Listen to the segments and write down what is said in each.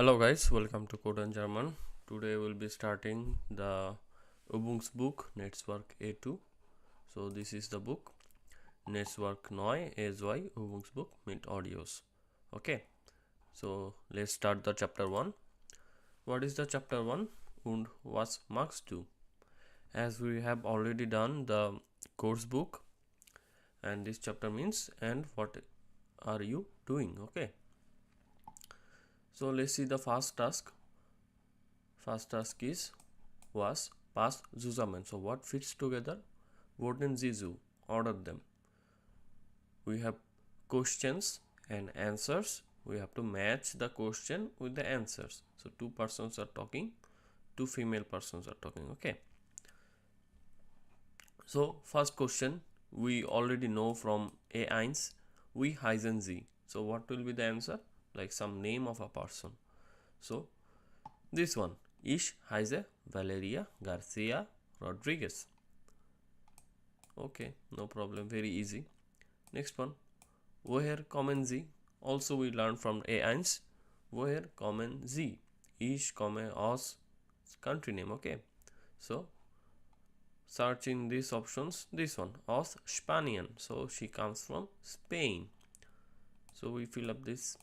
Hello guys, welcome to Code and German. Today we'll be starting the übungsbuch Netzwerk A2. So this is the book Netzwerk neu ESY übungsbuch mit audios. Okay, so let's start the chapter 1. What is the chapter 1 and was machst du? As we have already done the course book, and this chapter means and what are you doing? Okay, so let's see the first task. First task is was pass zusammen. So what fits together? Wurden sie so? Order them. We have questions and answers. We have to match the question with the answers. So two persons are talking, two female persons are talking. Okay. So first question we already know from A1. Wie heißen sie? So what will be the answer? Like some name of a person. So this one. Ich heiße Valeria Garcia Rodriguez. Okay, no problem, very easy. Next one. Woher kommen Sie? Also we learn from A1. Woher kommen Sie? Ich komme aus country name. Okay. So search in these options. This one. Aus Spanien. So she comes from Spain. So we fill up this.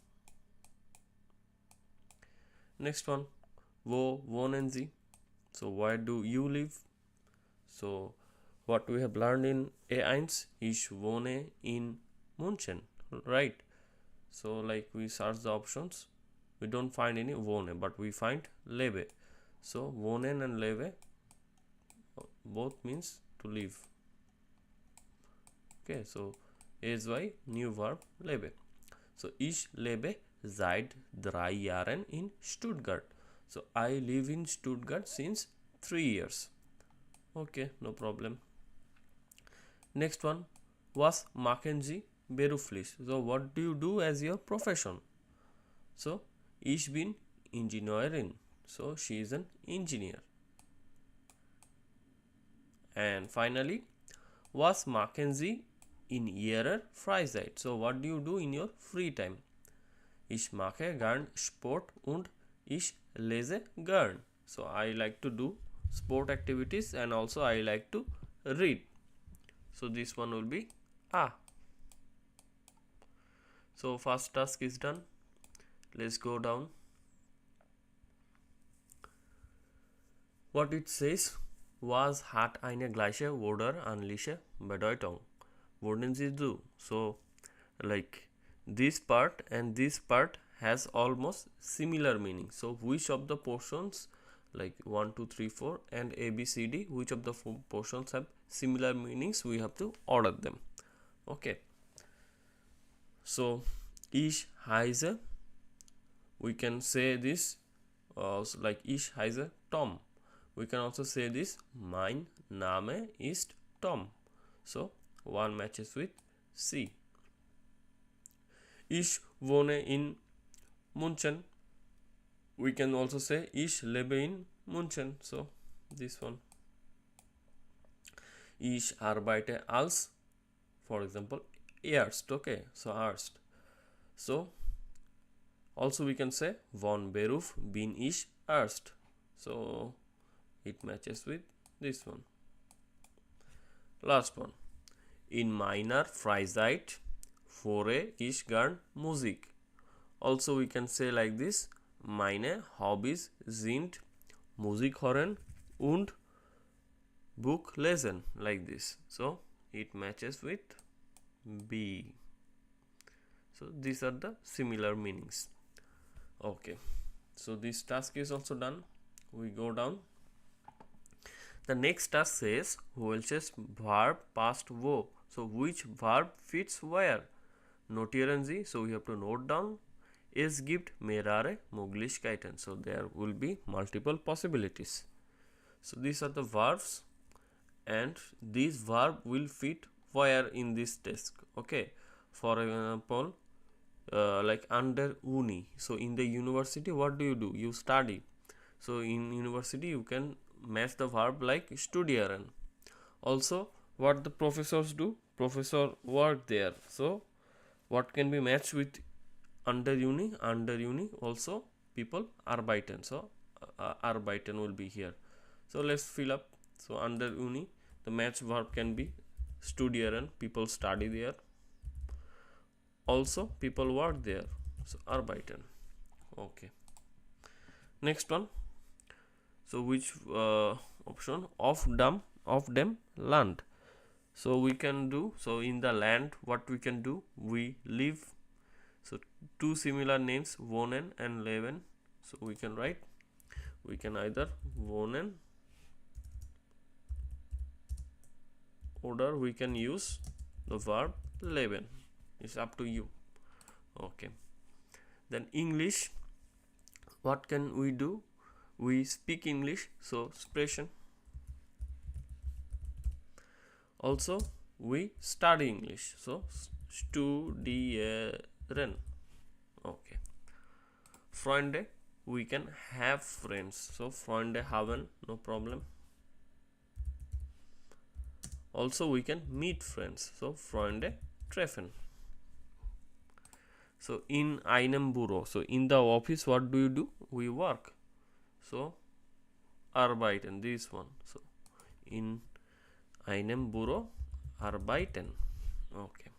Next one. Wo wohnen Sie? So where do you live? So what we have learned in A1, ich wohne in München, right? So like we search the options, we don't find any wohne, but we find lebe. So wohnen and lebe both means to live. Okay, so SY new verb lebe. So ich lebe seit 3 Jahren in Stuttgart. So I live in Stuttgart since 3 years. Okay, no problem. Next one, was machen Sie beruflich? So what do you do as your profession? So ich bin Ingenieurin. So she is an engineer. And finally, was machen Sie in Ihrer Freizeit? So what do you do in your free time? Ich mache gern Sport und ich lese gern. So I like to do sport activities and also I like to read. So this one will be A. So first task is done. Let's go down. What it says, was hat eine gleiche oder ähnliche Bedeutung? Wurden sie do? So like this part and this part has almost similar meaning. So which of the portions, like 1 2 3 4 and A B C D, which of the portions have similar meanings, we have to order them. Okay, so ich heiße, we can say this like ich heiße Tom. We can also say this, mein Name ist Tom. So one matches with C. Ich wohne in München. We can also say ich lebe in München. So this one. Ich arbeite als, for example, Arzt. Okay, so Arzt. So also we can say von Beruf bin ich Arzt. So it matches with this one. Last one. In meiner Freizeit höre ich gern Musik. Also we can say like this, meine Hobbys sind Musik hören und Buch lesen, like this. So it matches with B. So these are the similar meanings. Okay, so this task is also done. We go down. The next task says welches verb past wo. So which verb fits where? Notieren Sie. So we have to note down. Es gibt mehrere Möglichkeiten. So there will be multiple possibilities. So these are the verbs and this verb will fit where in this task. Okay, for example, like under uni. So in the university, what do? You study. So in university you can match the verb like studieren. Also what the professors do? Professor work there. So what can be matched with under uni? Under uni also people arbeiten. So arbeiten will be here. So let's fill up. So under uni, the match verb can be studieren, people study there. Also people work there, so arbeiten. Okay, next one. So which option? Of them land. So we can do, so in the land what we can do, we live. So two similar names, wohnen and leben. So we can write, we can either wohnen or we can use the verb leben. It's up to you. Okay, then English, what can we do? We speak English, so expression. Also we study English, so studieren. Okay, Freunde, we can have friends, so Freunde haben, no problem. Also we can meet friends, so Freunde treffen. So in einem Büro, so in the office what do you do? We work, so arbeiten, this one. So in einem Büro arbeiten. Okay,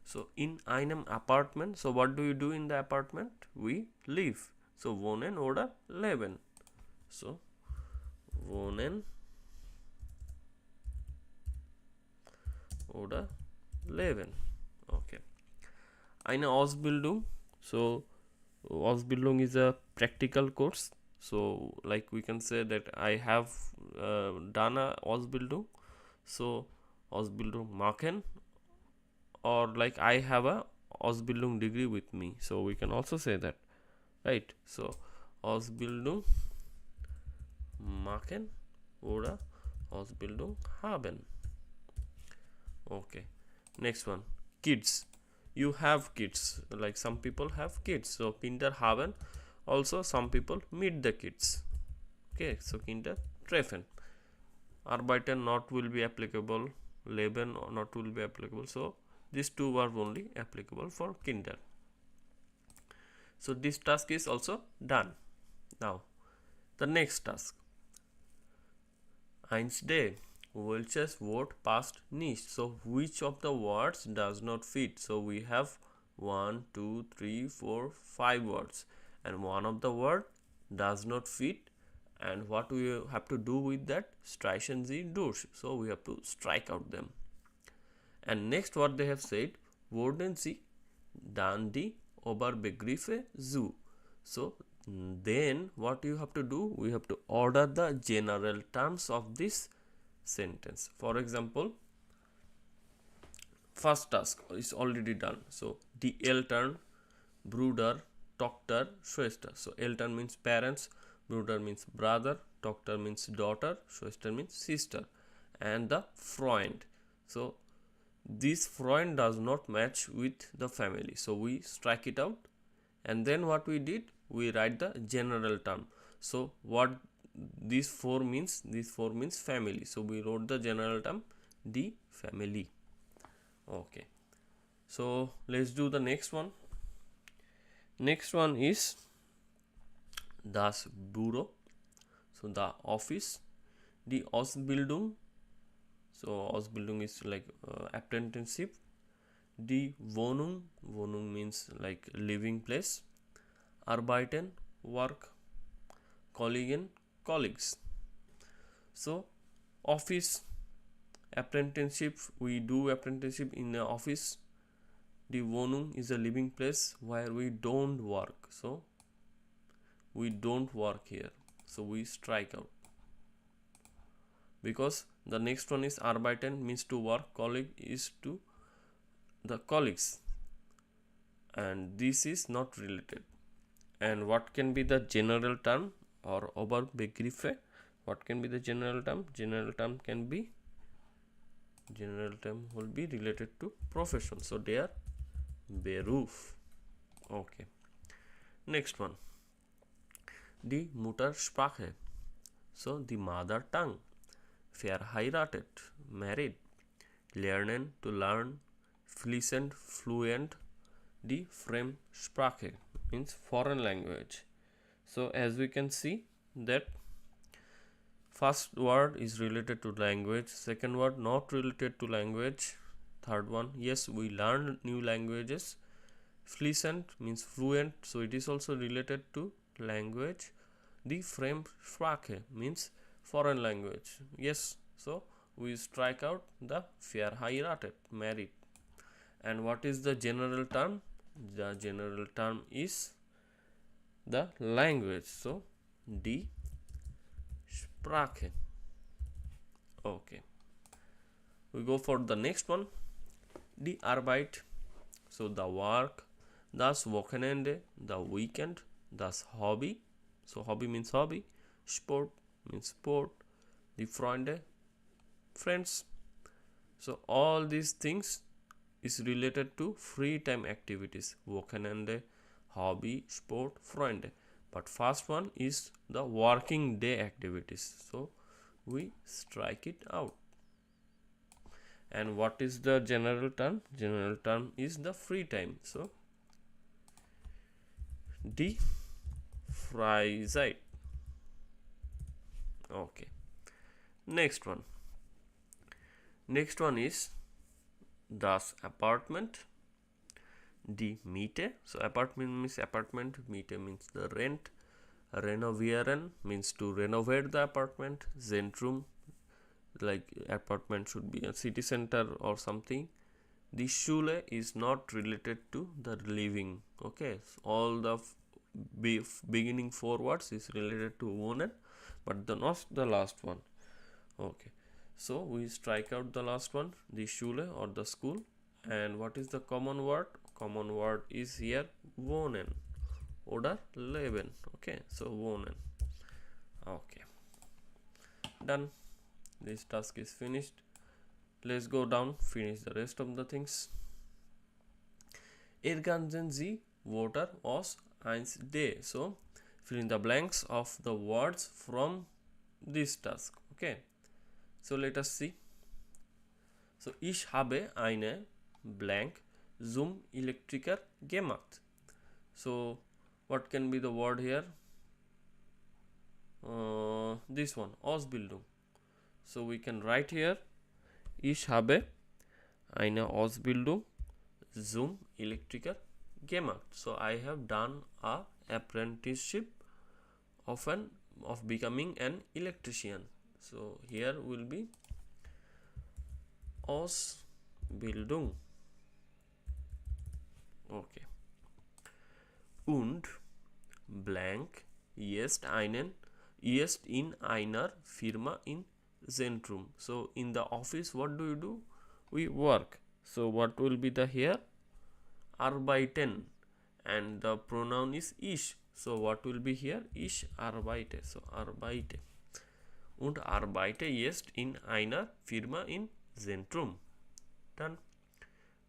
so in einem apartment, so what do you do in the apartment? We live, so wohnen oder leben. So wohnen oder leben. Okay, eine Ausbildung, so Ausbildung is a practical course. So like we can say that I have done a Ausbildung, so Ausbildung machen, or like I have a Ausbildung degree with me, so we can also say that, right? So Ausbildung machen oder Ausbildung haben. Okay, next one, kids. You have kids, like some people have kids, so Kinder haben. Also some people meet the kids. Okay, so Kinder treffen. Arbeiten not will be applicable, leben not will be applicable, so these two are only applicable for Kinder. So this task is also done. Now the next task, Einstein, welches Wort passt nicht? So which of the words does not fit? So we have 1, 2, 3, 4, 5 words, and one of the word does not fit. And what we have to do with that? Streichen Sie durch. So we have to strike out them. And next what they have said, wurden Sie dann die Oberbegriffe zu? So then what you have to do? We have to order the general terms of this sentence. For example, first task is already done. So die Eltern, Bruder, Tochter, Schwester. So Eltern means parents, Bruder means brother, Tochter means daughter, Schwester means sister, and the Freund. So this Freund does not match with the family, so we strike it out. And then what we did, we write the general term. So what these four means? These four means family, so we wrote the general term, the family. Okay, so let's do the next one. Next one is das Büro, so the office. Die Ausbildung, so Ausbildung is like apprenticeship. Die Wohnung, Wohnung means like living place. Arbeiten, work. Kollegen, colleagues. So office, apprenticeship, we do apprenticeship in the office. The Wohnung is a living place where we don't work, so we don't work here, so we strike out, because the next one is arbeiten means to work, colleague is to the colleagues, and this is not related. And what can be the general term or Oberbegriffe? What can be the general term? General term can be, general term will be related to profession, so they are Beruf. Okay, next one, die Muttersprache, so the mother tongue. Verheiratet, married. Lernen, to learn. Fließend, fluent. Die Fremdsprache means foreign language. So as we can see that first word is related to language, second word not related to language, third one yes we learn new languages, fluent means fluent, so it is also related to language. The Fremdsprache means foreign language. Yes, so we strike out the verheiratet, married. And what is the general term? The general term is the language. So die Sprache. Okay. We go for the next one. Die Arbeit. So the work. Das Wochenende, the weekend. Das Hobby. So hobby means hobby. Sport means sport. Die Freunde, friends. So all these things is related to free time activities. Wochenende, hobby, sport, Freunde. But first one is the working day activities. So we strike it out. And what is the general term? General term is the free time. So die Freizeit. Okay. Next one. Next one is das Apartment. Die Miete. So apartment means apartment. Miete means the rent. Renovieren means to renovate the apartment. Zentrum, like apartment should be a city center or something. The Schule is not related to the living. Okay, so all the beginning four words is related to wohnen, but not the last one. Okay, so we strike out the last one, the Schule or the school. And what is the common word? Common word is here wohnen oder leben. Okay, so wohnen. Okay, done. This task is finished. Let's go down, finish the rest of the things. Ergänzen Sie Wörter aus 1D. So fill in the blanks of the words from this task. Okay, so let us see. So ich habe eine blank zum Elektriker gemacht. So what can be the word here? This one, Ausbildung. So we can write here, ich habe eine Ausbildung zum Elektriker gemacht. So I have done a apprenticeship of becoming an electrician. So here will be Ausbildung. Okay. Und blank ist in einer Firma in Zentrum. So in the office what do? We work. So what will be the here? Arbeiten, and the pronoun is ich. So what will be here? Ich arbeite. So arbeite. Und arbeite ist in einer Firma in Zentrum. Done.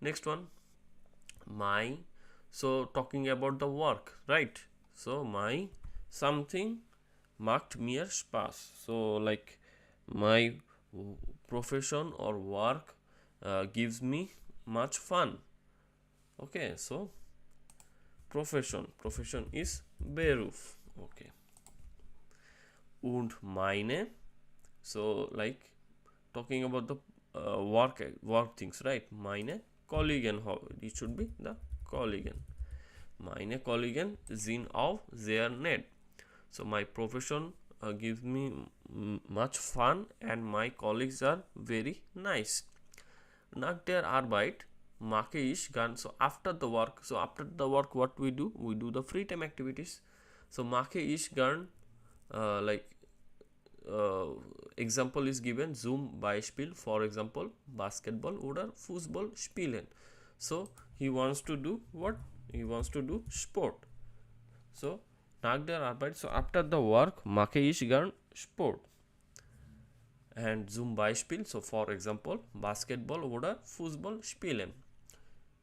Next one. My. So talking about the work, right? So my something macht mir Spaß. So like my profession or work gives me much fun. Okay, so profession is Beruf. Okay. Und meine, so like talking about the work things, right? Meine Kollegen, it should be the Kollegen. Meine Kollegen sind auch sehr nett. So my profession gives me much fun and my colleagues are very nice. Nach der Arbeit mache ich gern. So after the work, what we do? We do the free time activities. So mache ich gern, example is given, zum Beispiel, for example, Basketball oder Fußball spielen. So he wants to do what? He wants to do sport. So nach der Arbeit, so after the work mache ich gern Sport. And zum Beispiel, so for example, Basketball oder Fußball spielen.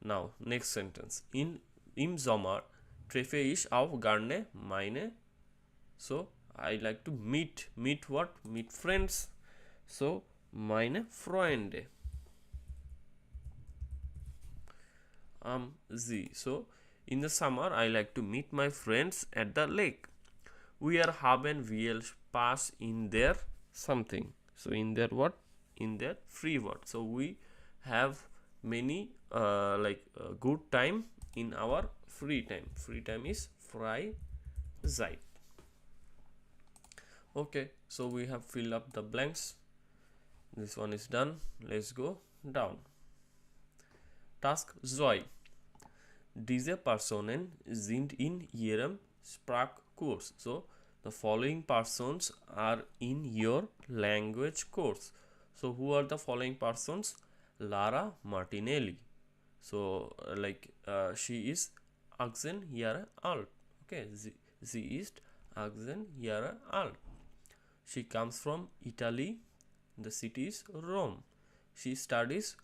Now next sentence. Im Sommer treffe ich auch gerne meine. So I like to meet what? Meet friends. So meine Freunde. Sie. So in the summer I like to meet my friends at the lake. Wir haben viel Spaß in their something. So in their what? In their free word. So we have many good time in our free time. Free time is Freizeit. Okay, so we have filled up the blanks. This one is done. Let's go down. Task 2. Diese Personen sind in ihrem Sprachkurs. So the following persons are in your language course. So who are the following persons? Lara Martinelli. So she is 18 Jahre alt. Okay, she is 18 Jahre alt. She comes from Italy. The city is Rome. She studies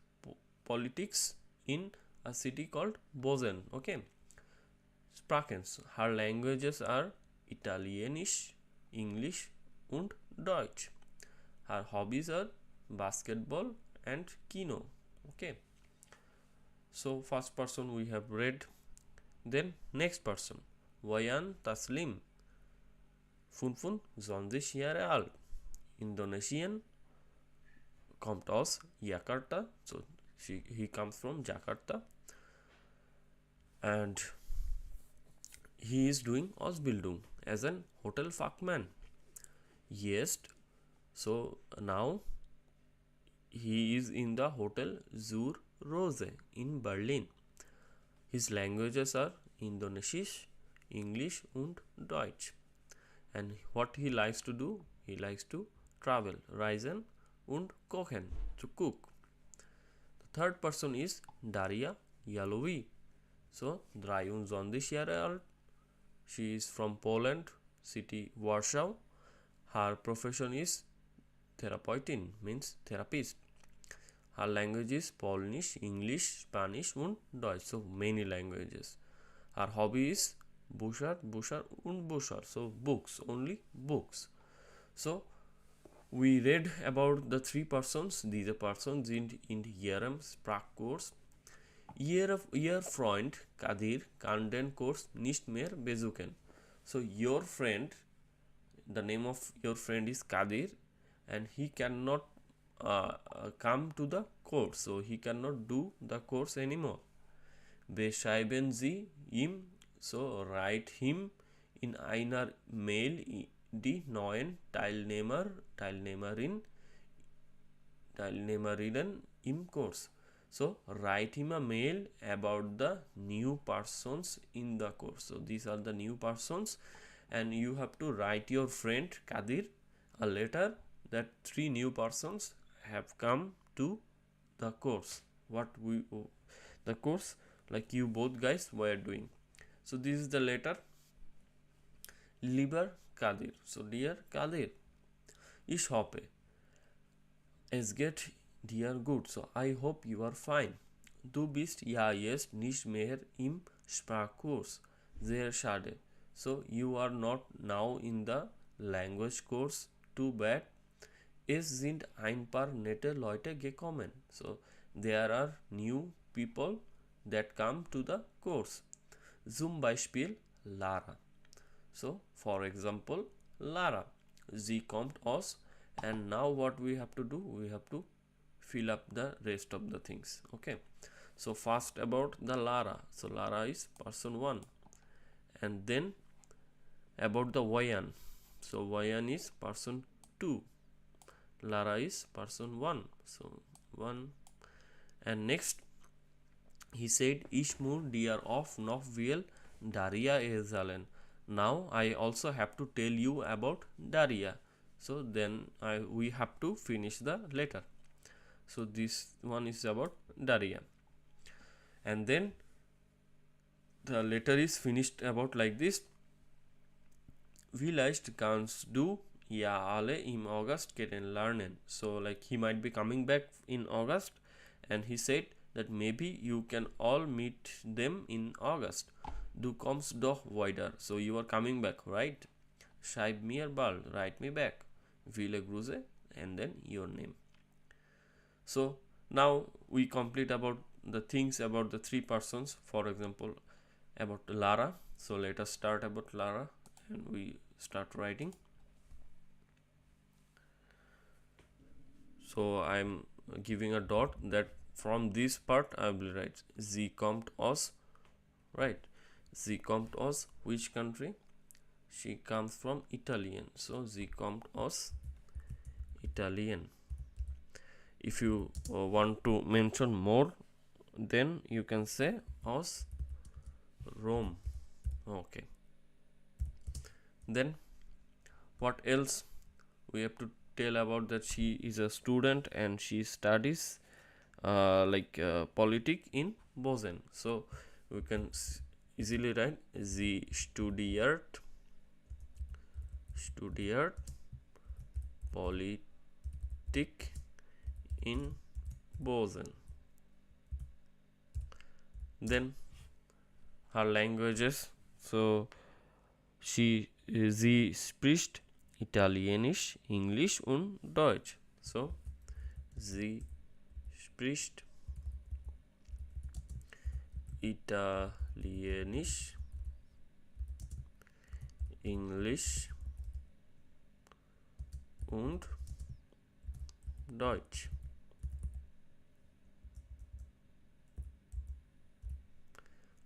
politics in a city called Bozen. Okay. Sprachens. Her languages are Italienisch, English und Deutsch. Her hobbies are basketball and kino. Okay. So first person we have read. Then next person. Wayan Taslim. 25 Jahre alt. Indonesian. Kommt aus Jakarta. So he comes from Jakarta. And he is doing Ausbildung as an Hotelfachmann. Yes. So now he is in the Hotel Zur Rose in Berlin. His languages are Indonesisch, English und Deutsch. And what he likes to do? He likes to travel, reisen und kochen, to cook. The third person is Daria Yalovi. So 23 Jahre alt. She is from Poland, city Warsaw. Her profession is Therapeutin, means therapist. Her language is Polish, English, Spanish und Deutsch. So many languages. Her hobby is Bücher und Bücher. So books, only books. So we read about the three persons. Diese Personen sind in ihrem Sprachkurs. Ihr Freund Kadir kann den Kurs nicht mehr besuchen. So your friend, the name of your friend is Kadir, and he cannot come to the course. So he cannot do the course anymore. Beschreiben Sie ihm, so write him in einer Mail die neuen Teilnehmerinnen im Kurs. So write him a mail about the new persons in the course. So these are the new persons, and you have to write your friend Kadir a letter that 3 new persons have come to the course. The course like you both guys were doing. So this is the letter. Lieber Kadir. So dear Kadir, ich hoffe, es geht dir gut. So I hope you are fine. Du bist ja jetzt nicht mehr im Sprachkurs. Sehr schade. So you are not now in the language course. Too bad. Es sind ein paar nette Leute gekommen. So there are new people that come to the course. Zum Beispiel Lara. So for example, Lara. Sie kommt aus, and now what we have to do? We have to fill up the rest of the things. Okay. So first about the Lara. So Lara is person 1. And then about the Wayan. So Wayan is person 2. Lara is person 1. So 1. And next he said, Ich muss dir auf noch viel Daria erzählen. Now I also have to tell you about Daria. So then we have to finish the letter. So this one is about Daria. And then the letter is finished about like this. Vielleicht kannst du ja alle im August kennenlernen. So like he might be coming back in August, and he said that maybe you can all meet them in August. Du kommst doch wieder. So you are coming back, right? Schreib mir bald. Write me back. Viele Grüße, and then your name. So now we complete about the things about the 3 persons. For example, about Lara. So let us start about Lara. and we start writing. So I'm giving a dot that from this part I will write sie kommt aus, right? Sie kommt aus which country? She comes from Italian, so sie kommt aus Italian. If you want to mention more, then you can say aus Rome. Okay, then what else we have to tell about that? She is a student and she studies politic in Bozen. So we can easily write sie studiert Politik in Bozen. Then her languages. So sie spricht Italienisch, English und Deutsch. So sie spricht Italienisch, Englisch und Deutsch.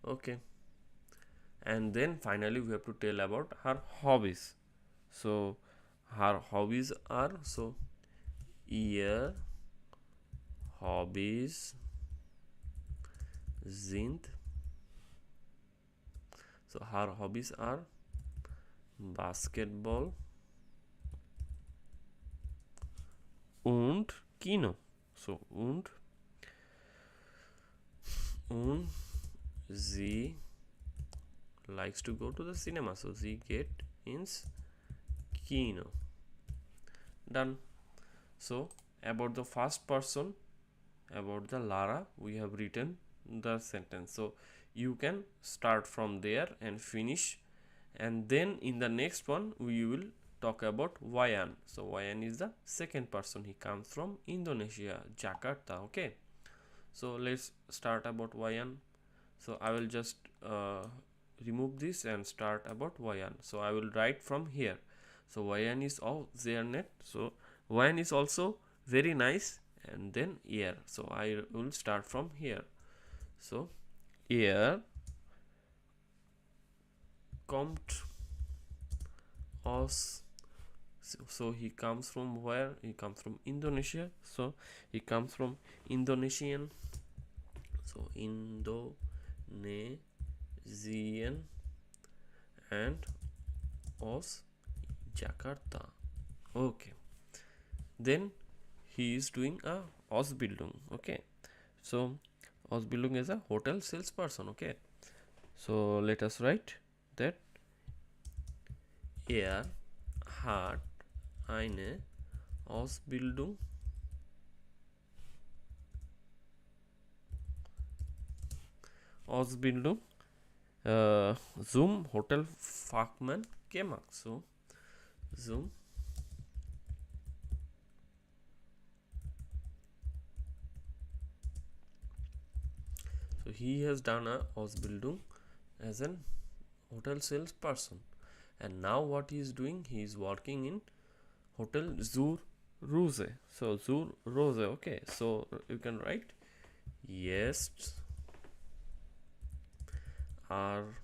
Okay, and then finally we have to tell about her hobbies. So her hobbies are, so ihr Hobbys sind, so her hobbies are Basketball und Kino. So und sie likes to go to the cinema, so sie geht ins Kino. Done. So about the first person, about the Lara, we have written the sentence. So you can start from there and finish, and then in the next one we will talk about Wayan. So Wayan is the second person. He comes from Indonesia, Jakarta. Okay, so let's start about Wayan. So I will just remove this and start about Wayan. So I will write from here. So Wayan is all sehr nett. So Wayan is also very nice, and then ear. So I will start from here. So ear kommt aus. So he comes from where? He comes from Indonesia. So he comes from Indonesian. So Indonesian and aus Jakarta. Okay. Then he is doing a Ausbildung. Okay. So Ausbildung is a hotel salesperson. Okay. So let us write that er hat eine Ausbildung zum Hotelfachmann gemacht. So zum So he has done a Ausbildung as an hotel salesperson, and now what he is doing? He is working in Hotel Zur Rose. So Zur Rose. Okay, so you can write yes arbeitet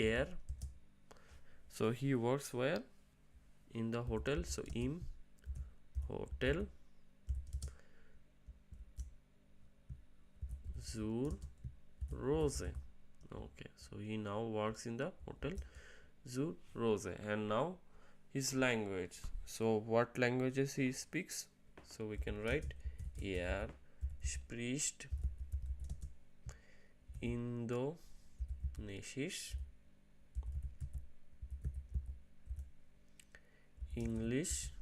er. So he works where? In the hotel. So im Hotel Zur Rose. Okay, so he now works in the Hotel Zur Rose. And now his language. So what languages he speaks? So we can write er spricht Indonesisch, English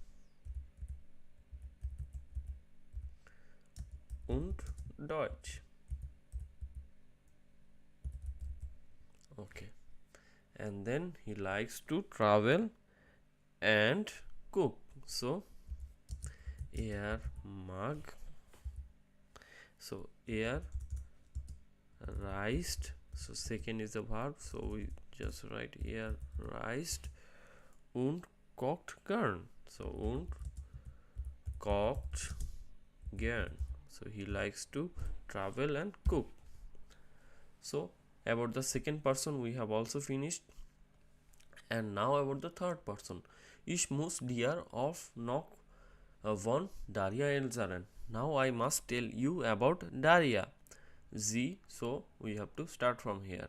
und Deutsch. Okay, and then he likes to travel and cook. So er mag, so er reist So second is the verb, so we just write here reist und kocht gern. So und kocht gern, so he likes to travel and cook. So about the second person we have also finished, and now about the third person. Ich muss dir auf noch von Daria erzählen. Now I must tell you about Daria. Z, so we have to start from here.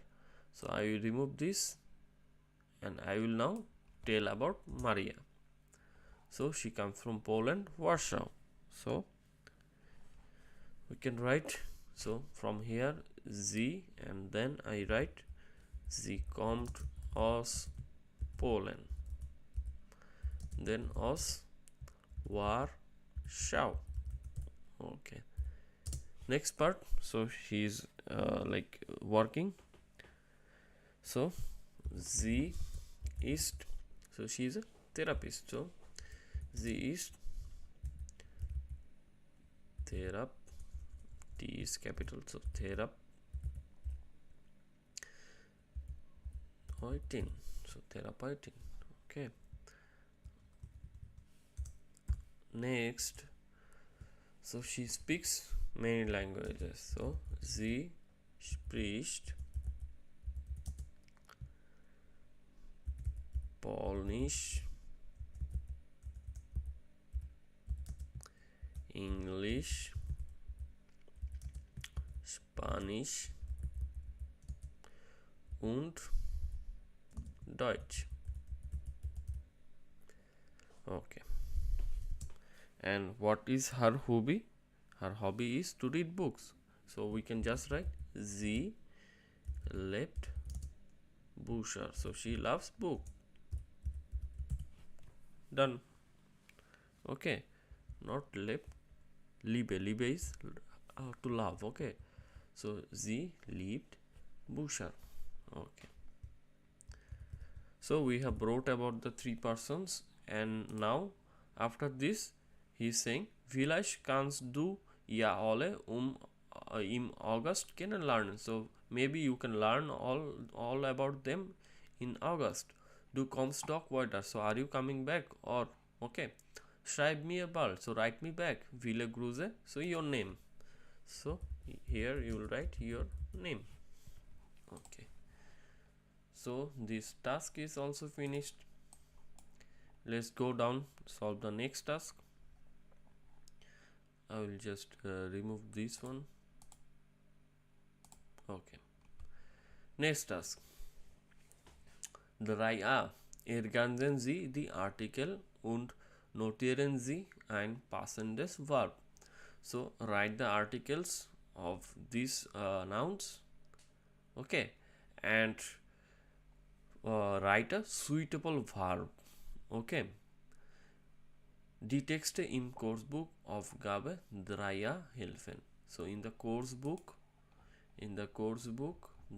So I will remove this and I will now tell about Maria. So she comes from Poland, Warsaw. So we can write, so from here Z, and then I write sie kommt aus Polen, then aus Warschau. Okay, next part, so she is like working. So sie ist, so she is a therapist. So sie ist Therapist, T is capital, so therapeutin, so therapeutin. Okay, next, so she speaks many languages. So sie spricht Polnisch, English, Spanisch und Deutsch. Okay, and what is her hobby? Her hobby is to read books. So we can just write sie liebt Bücher. So she loves book. Done. Okay, not liebt, liebe. Liebe is to love. Okay, so sie liebt Bücher. Okay, so we have wrote about the three persons, and now after this he is saying vielleicht kannst du ja alle im August kennenlernen. So maybe you can learn all about them in August. Du kommst doch weiter. So are you coming back? Or okay, schreib mir bald. So write me back. Viele Grüße. So your name. So here you will write your name. Okay, so this task is also finished. Let's go down, solve the next task. I will just remove this one. Okay, next task. 3a. Ergänzen Sie die Artikel und notieren Sie ein passendes Verb. So write the articles of these nouns. Okay, and write a suitable verb. Okay, die Texte im Kursbuch Aufgabe 3a helfen. So in the course book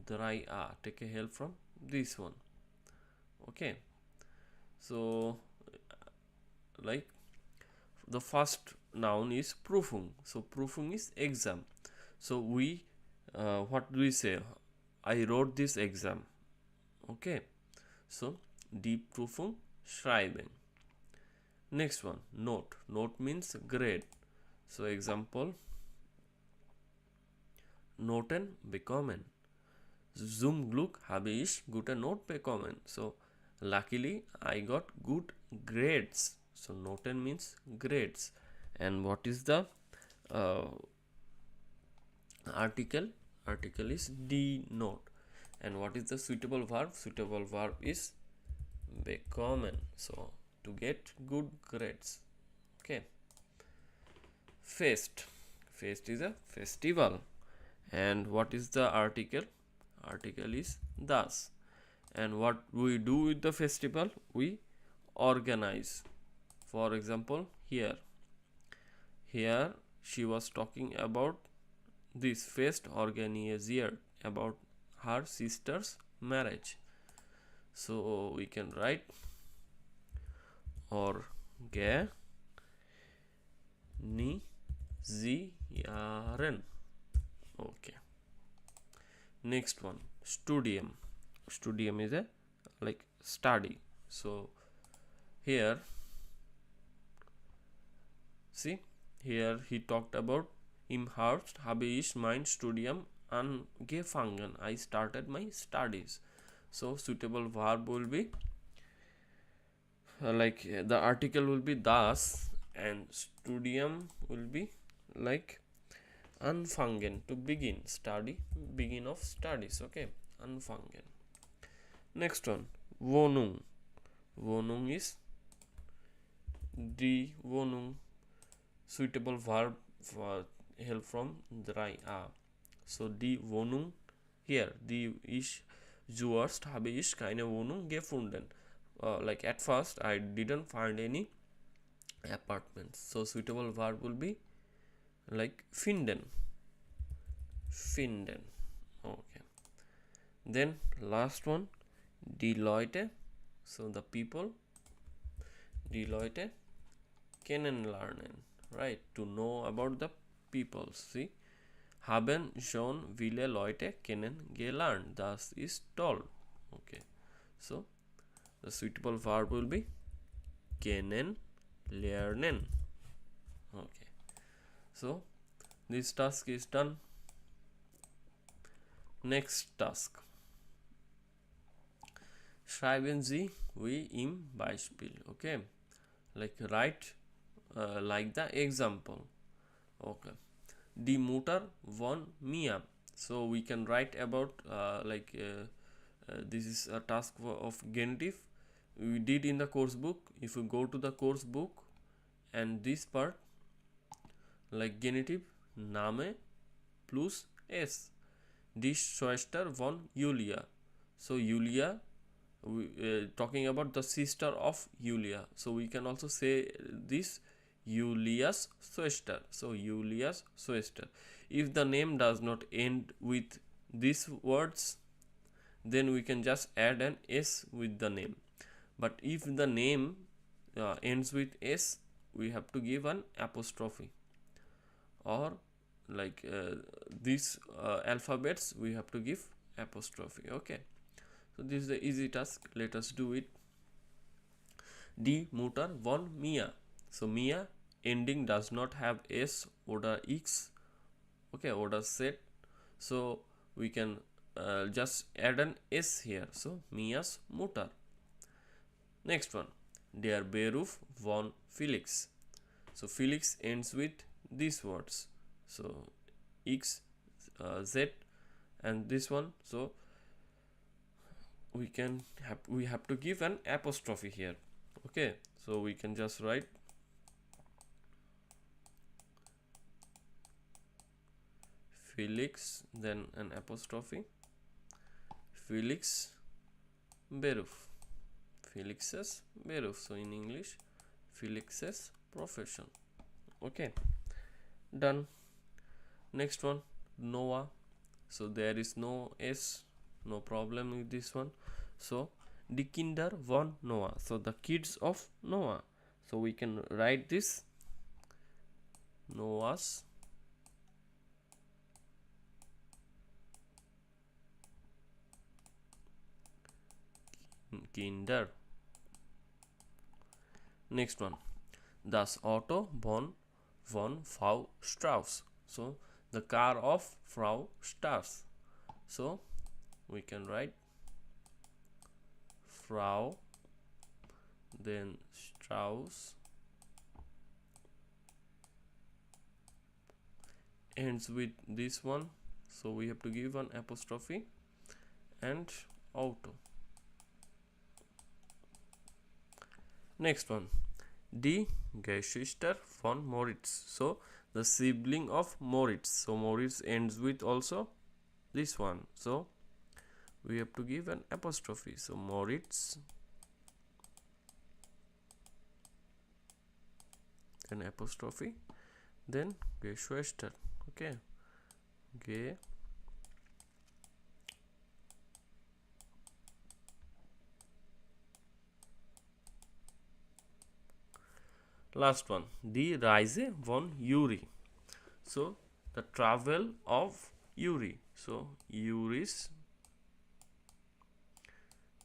3a, take a help from this one. Okay, so like the first noun is Prüfung. So Prüfung is exam. So we what do we say? I wrote this exam. Okay, so die Prüfung schreiben. Next one, note. Note means grade. So example, Noten bekommen. Zum Glück habe ich gute Note bekommen. So luckily I got good grades. So Noten means grades. And what is the article? Article is die Note. And what is the suitable verb? Suitable verb is bekommen. So to get good grades. Okay, Fest. Fest is a festival. And what is the article? Article is das. And what we do with the festival? We organize. For example, here she was talking about this fest organizer, about her sister's marriage. So we can write organisieren. Okay, next one, studium. Studium is a like study. So here, see, here he talked about im Herbst habe ich mein Studium angefangen. I started my studies. So suitable verb will be the article will be das, and studium will be like anfangen, to begin study, begin of studies. Okay, anfangen. Next one, Wohnung. Wohnung is die Wohnung. Suitable verb for help from drei a. So die Wohnung, here die ich zuerst habe ich keine Wohnung gefunden. Like at first I didn't find any apartments. So suitable verb will be like finden. Finden. Okay. Then last one, die Leute. So the people. Die Leute kennenlernen. Right, to know about the people. See, haben schon viele Leute kennengelernt. Das ist toll. Okay, so the suitable verb will be kennenlernen. Okay, so this task is done. Next task. Schreiben Sie wie im Beispiel. Okay, like write like the example. Okay, die Mutter von mir. So we can write about this is a task of genitive we did in the course book. If you go to the course book and this part, like genitive Name plus s, die Schwester von Julia. So Julia, talking about the sister of Julia, so we can also say this Julia's Schwester. So Julia's Schwester. If the name does not end with these words, then we can just add an s with the name. But if the name ends with s, we have to give an apostrophe, or like these alphabets we have to give apostrophe. Okay, so this is the easy task. Let us do it. Die Mutter von mir. So Mia ending does not have s oder x. Okay, oder z. So we can just add an s here. So Mia's Mutter. Next one, der Beruf von Felix. So Felix ends with these words. So x, z, and this one. So we have to give an apostrophe here. Okay, so we can just write Felix, then an apostrophe, Felix Beruf. Felix's Beruf. So in English, Felix's profession. Okay, done. Next one, Noah. So there is no s, no problem with this one. So die Kinder von Noah. So the kids of Noah. So we can write this Noah's Kinder. Next one, das Auto von Frau Strauss. So the car of Frau Strauss. So we can write Frau, then Strauss, ends with this one. So we have to give an apostrophe and Auto. Next one, die Geschwister von Moritz. So the sibling of Moritz. So Moritz ends with also this one. So we have to give an apostrophe. So Moritz, an apostrophe, then Geschwister. Okay, last one, die Reise von Yuri. So the travel of Yuri. So Yuri's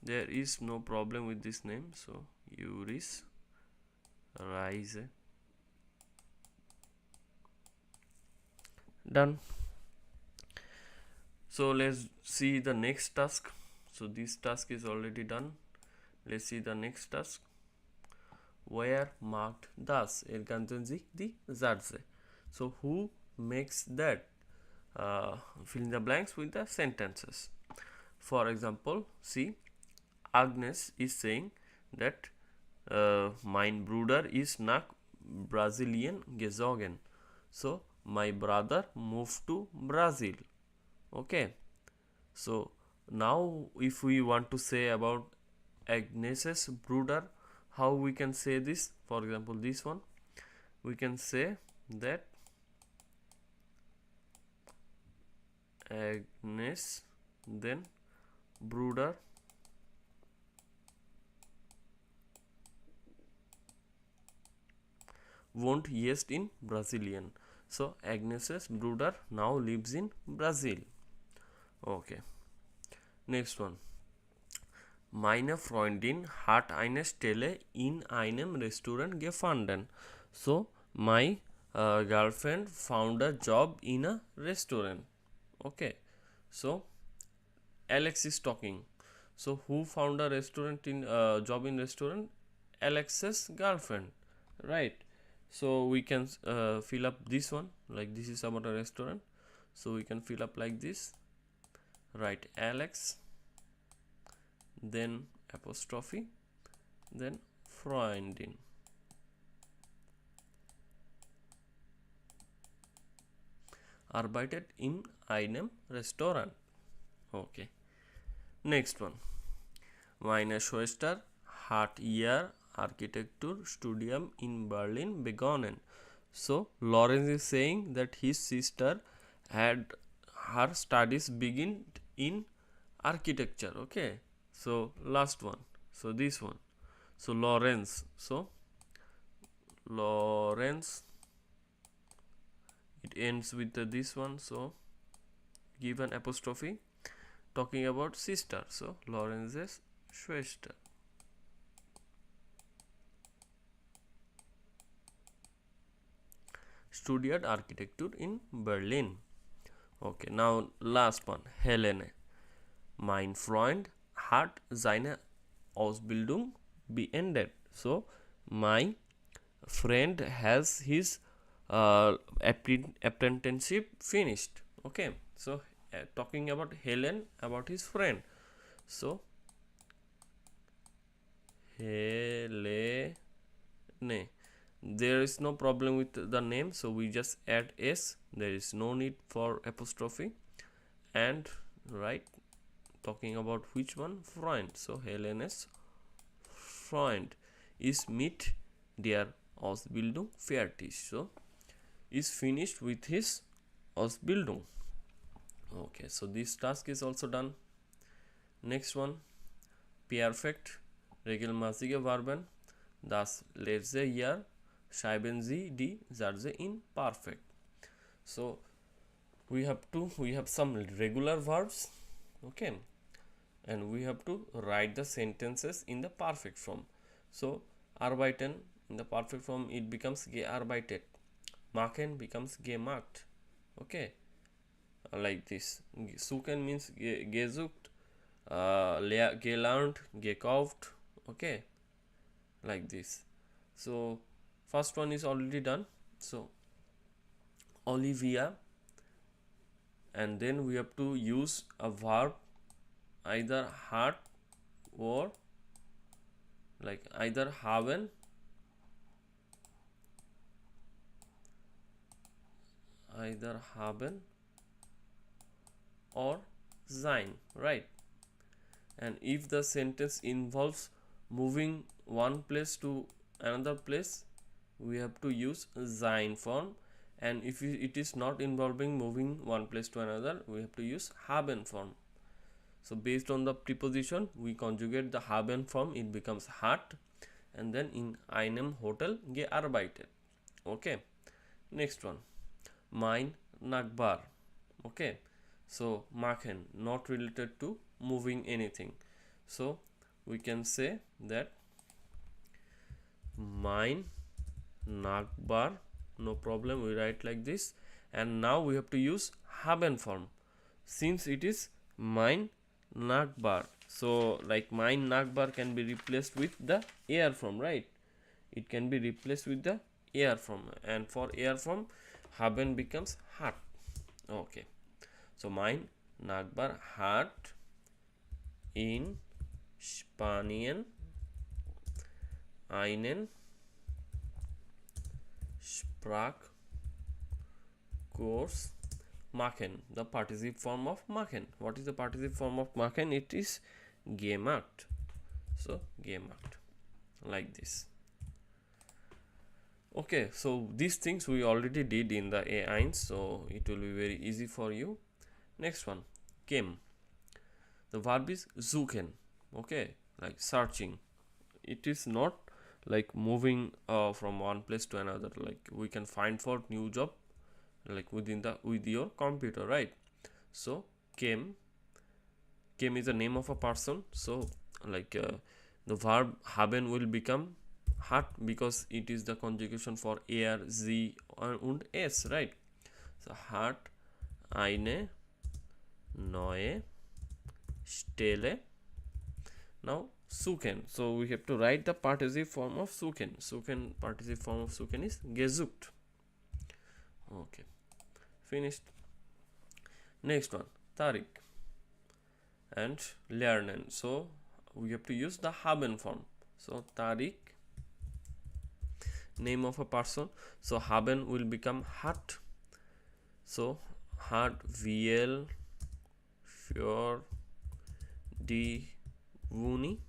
there is no problem with this name, so Uris Rise. Done. So let's see the next task. So this task is already done. Let's see the next task. Where marked das ergänzen sich die Sätze. So who makes that? Fill in the blanks with the sentences. For example, see, Agnes is saying that mein Bruder ist nach Brasilien gezogen. So my brother moved to Brazil. Okay. So now if we want to say about Agnes's Bruder, how we can say this? For example, this one, we can say that Agnes then Bruder wohnt jetzt in Brasilien. So Agnes's Bruder now lives in Brazil. Okay. Next one. Meine Freundin hat eine Stelle in einem Restaurant gefunden. So my girlfriend found a job in a restaurant. Okay. So Alex is talking. So who found a restaurant in job in restaurant? Alex's girlfriend, right? So we can fill up this one, like this is about a restaurant. So we can fill up like this. Write Alex, then apostrophe, then Freundin. Arbeitet in einem Restaurant. Okay. Next one. Meine Schwester hat ihr Architekturstudium in Berlin begonnen. So Lawrence is saying that his sister had her studies begin in architecture. Okay. So last one. So this one. So Lawrence. So Lawrence. It ends with this one. So give an apostrophe. Talking about sister. So Lawrence's Schwester. Studied architecture in Berlin. Okay, now last one. Helene. Mein Freund hat seine Ausbildung beendet. So my friend has his apprenticeship finished. Okay, so talking about Helen, about his friend. So Helene. There is no problem with the name, so we just add s. There is no need for apostrophe. And right, talking about which one? Freund. So Helene's Freund ist mit der Ausbildung fertig. So is finished with his Ausbildung. Okay, so this task is also done. Next one, perfekt, regelmäßige Verben. Das letzte Jahr schreiben Sie die Sätze in perfect. So we have some regular verbs, okay, and we have to write the sentences in the perfect form. So arbeiten, in the perfect form it becomes gearbeitet. Machen becomes gemacht. Okay, like this. Suchen means gesucht, gelernt, gekauft. Okay, like this. So first one is already done. So Olivia, and then we have to use a verb either hat or like either haben or sein, right? And if the sentence involves moving one place to another place, we have to use sein form, and if it is not involving moving one place to another, we have to use haben form. So based on the preposition, we conjugate the haben form, it becomes hat, and then in einem Hotel gearbeitet. Okay, next one, mein Nachbar. Okay, so machen, not related to moving anything. So we can say that mein Nachbar, no problem, we write like this. And now we have to use haben form since it is mein Nachbar. So like mein Nachbar can be replaced with the er form, right? It can be replaced with the er form, and for er form haben becomes hat. Okay, so mein Nachbar hat in Spanien einen Sprachkurs machen. The participle form of machen. What is the participle form of machen? It is gemacht. So gemacht, like this. Okay, so these things we already did in the A1, so it will be very easy for you. Next one, came. The verb is suchen. Okay, like searching. It is not like moving from one place to another. Like we can find for new job like with your computer, right? So came is the name of a person. So like the verb haben will become hat because it is the conjugation for er, sie und es, right? So hat eine neue Stelle. Now suchen, so we have to write the participle form of suchen. Participle form of suchen is gesucht. Okay, finished. Next one, Tariq and lernen. So we have to use the haben form. So Tariq, name of a person. So haben will become hat. So hat wir für die Uni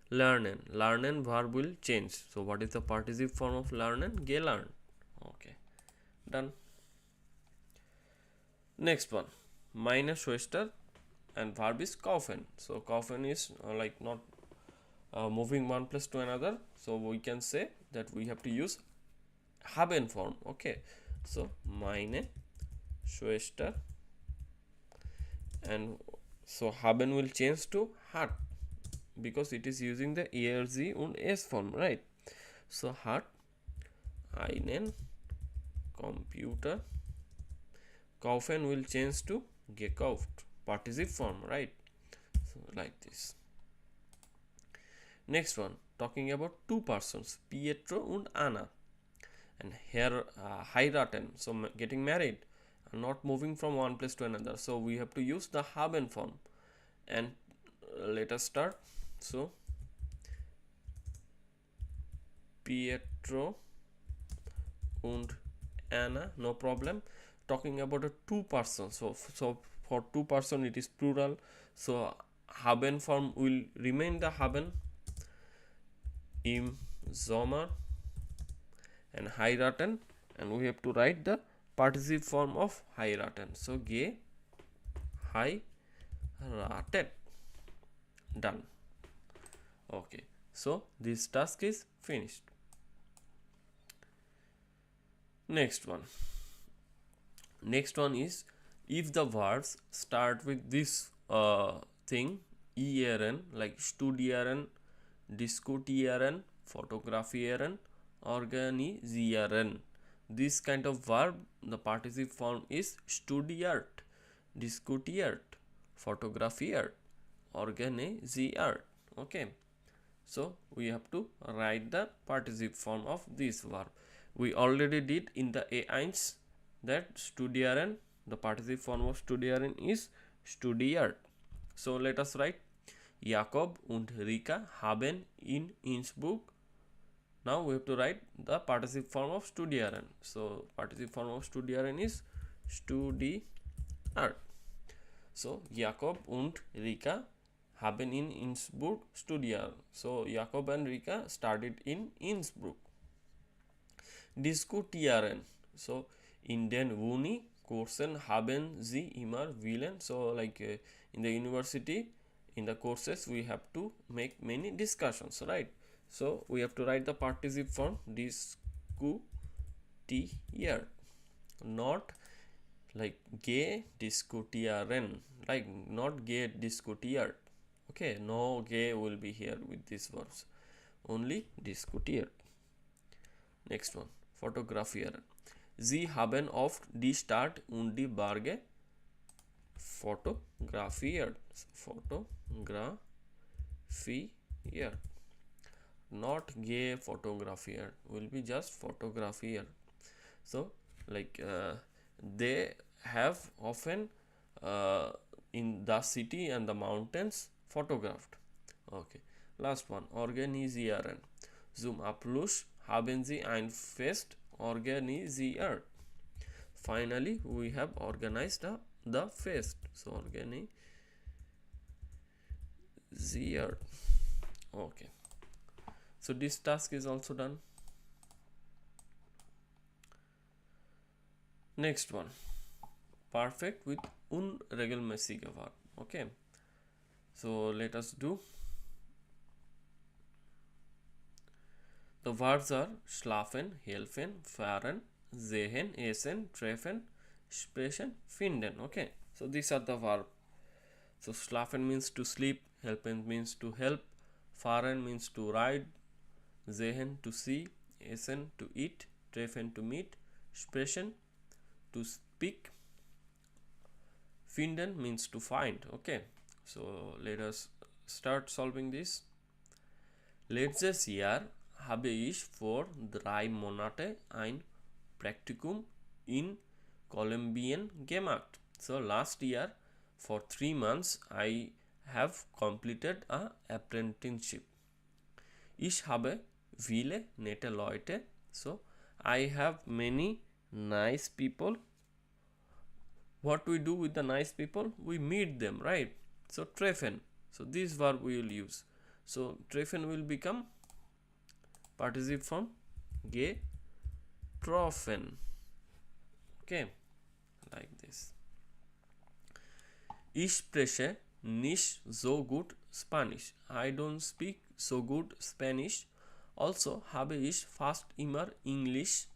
lernen. Lernen verb will change. So what is the participle form of lernen? Gelernt. Okay, done. Next one, meine Schwester, and verb is kaufen. So kaufen is like not moving one place to another. So we can say that we have to use haben form. Okay, so meine Schwester, and so haben will change to hat because it is using the er, sie und es form, right? So hat einen Computer. Kaufen will change to gekauft, participle form, right? So like this. Next one, talking about two persons, Pietro and Anna, and here heiraten, so getting married, not moving from one place to another. So we have to use the haben form, and let us start. So Pietro and Anna, no problem. Talking about a two person, so for two person it is plural, so haben form will remain the haben im Sommer and heiraten, and we have to write the participle form of heiraten. So geheiratet, done. Okay, so this task is finished. Next one is if the verbs start with this thing ern, like studieren, diskutieren, fotografieren, organisieren. This kind of verb, the participle form is studiert, diskutiert, fotografiert, organisiert. Okay, so we have to write the participle form of this verb. We already did in the A1 that studieren, the participle form of studieren is studiert. So let us write Jakob und Rika haben in Innsbruck. Now we have to write the participle form of studieren. So participle form of studieren is studiert. So Jakob und Rika haben in Innsbruck studiert. So Jakob and Rika studied in Innsbruck. Diskutieren, so in den Uni-Kursen haben sie immer willen. So like in the university, in the courses we have to make many discussions, right? So we have to write the participle form diskutiert, not like diskutieren, like not diskutiert. Okay, no gay will be here with these verbs, only diskutiert. Next one, fotografieren. Sie haben oft die Stadt und die Berge fotografiert. Fotografiert. Not gay fotografiert, will be just fotografiert. So like they have often in the city and the mountains photographed. Okay, last one, organisieren. Zum Abschluss haben sie ein Fest organisiert. Finally we have organized the fest. So organisiert. Okay, so this task is also done. Next one, perfect with unregelmäßige Verb. Okay, so let us do. The verbs are schlafen, helfen, fahren, sehen, essen, treffen, sprechen, finden. Okay, so these are the verbs. So schlafen means to sleep, helfen means to help, fahren means to ride, sehen to see, essen to eat, treffen to meet, sprechen to speak, finden means to find. Okay, so let us start solving this. Letztes Jahr habe ich vor 3 Monate ein Praktikum in Kolumbien gemacht. So last year for 3 months I have completed a apprenticeship. Ich habe viele nette Leute. So I have many nice people. What we do with the nice people? We meet them, right? So treffen. So this verb we will use. So treffen will become participle form getroffen. Okay, like this. Ich spreche nicht so gut Spanish. I don't speak so good Spanish. Also habe ich fast immer English.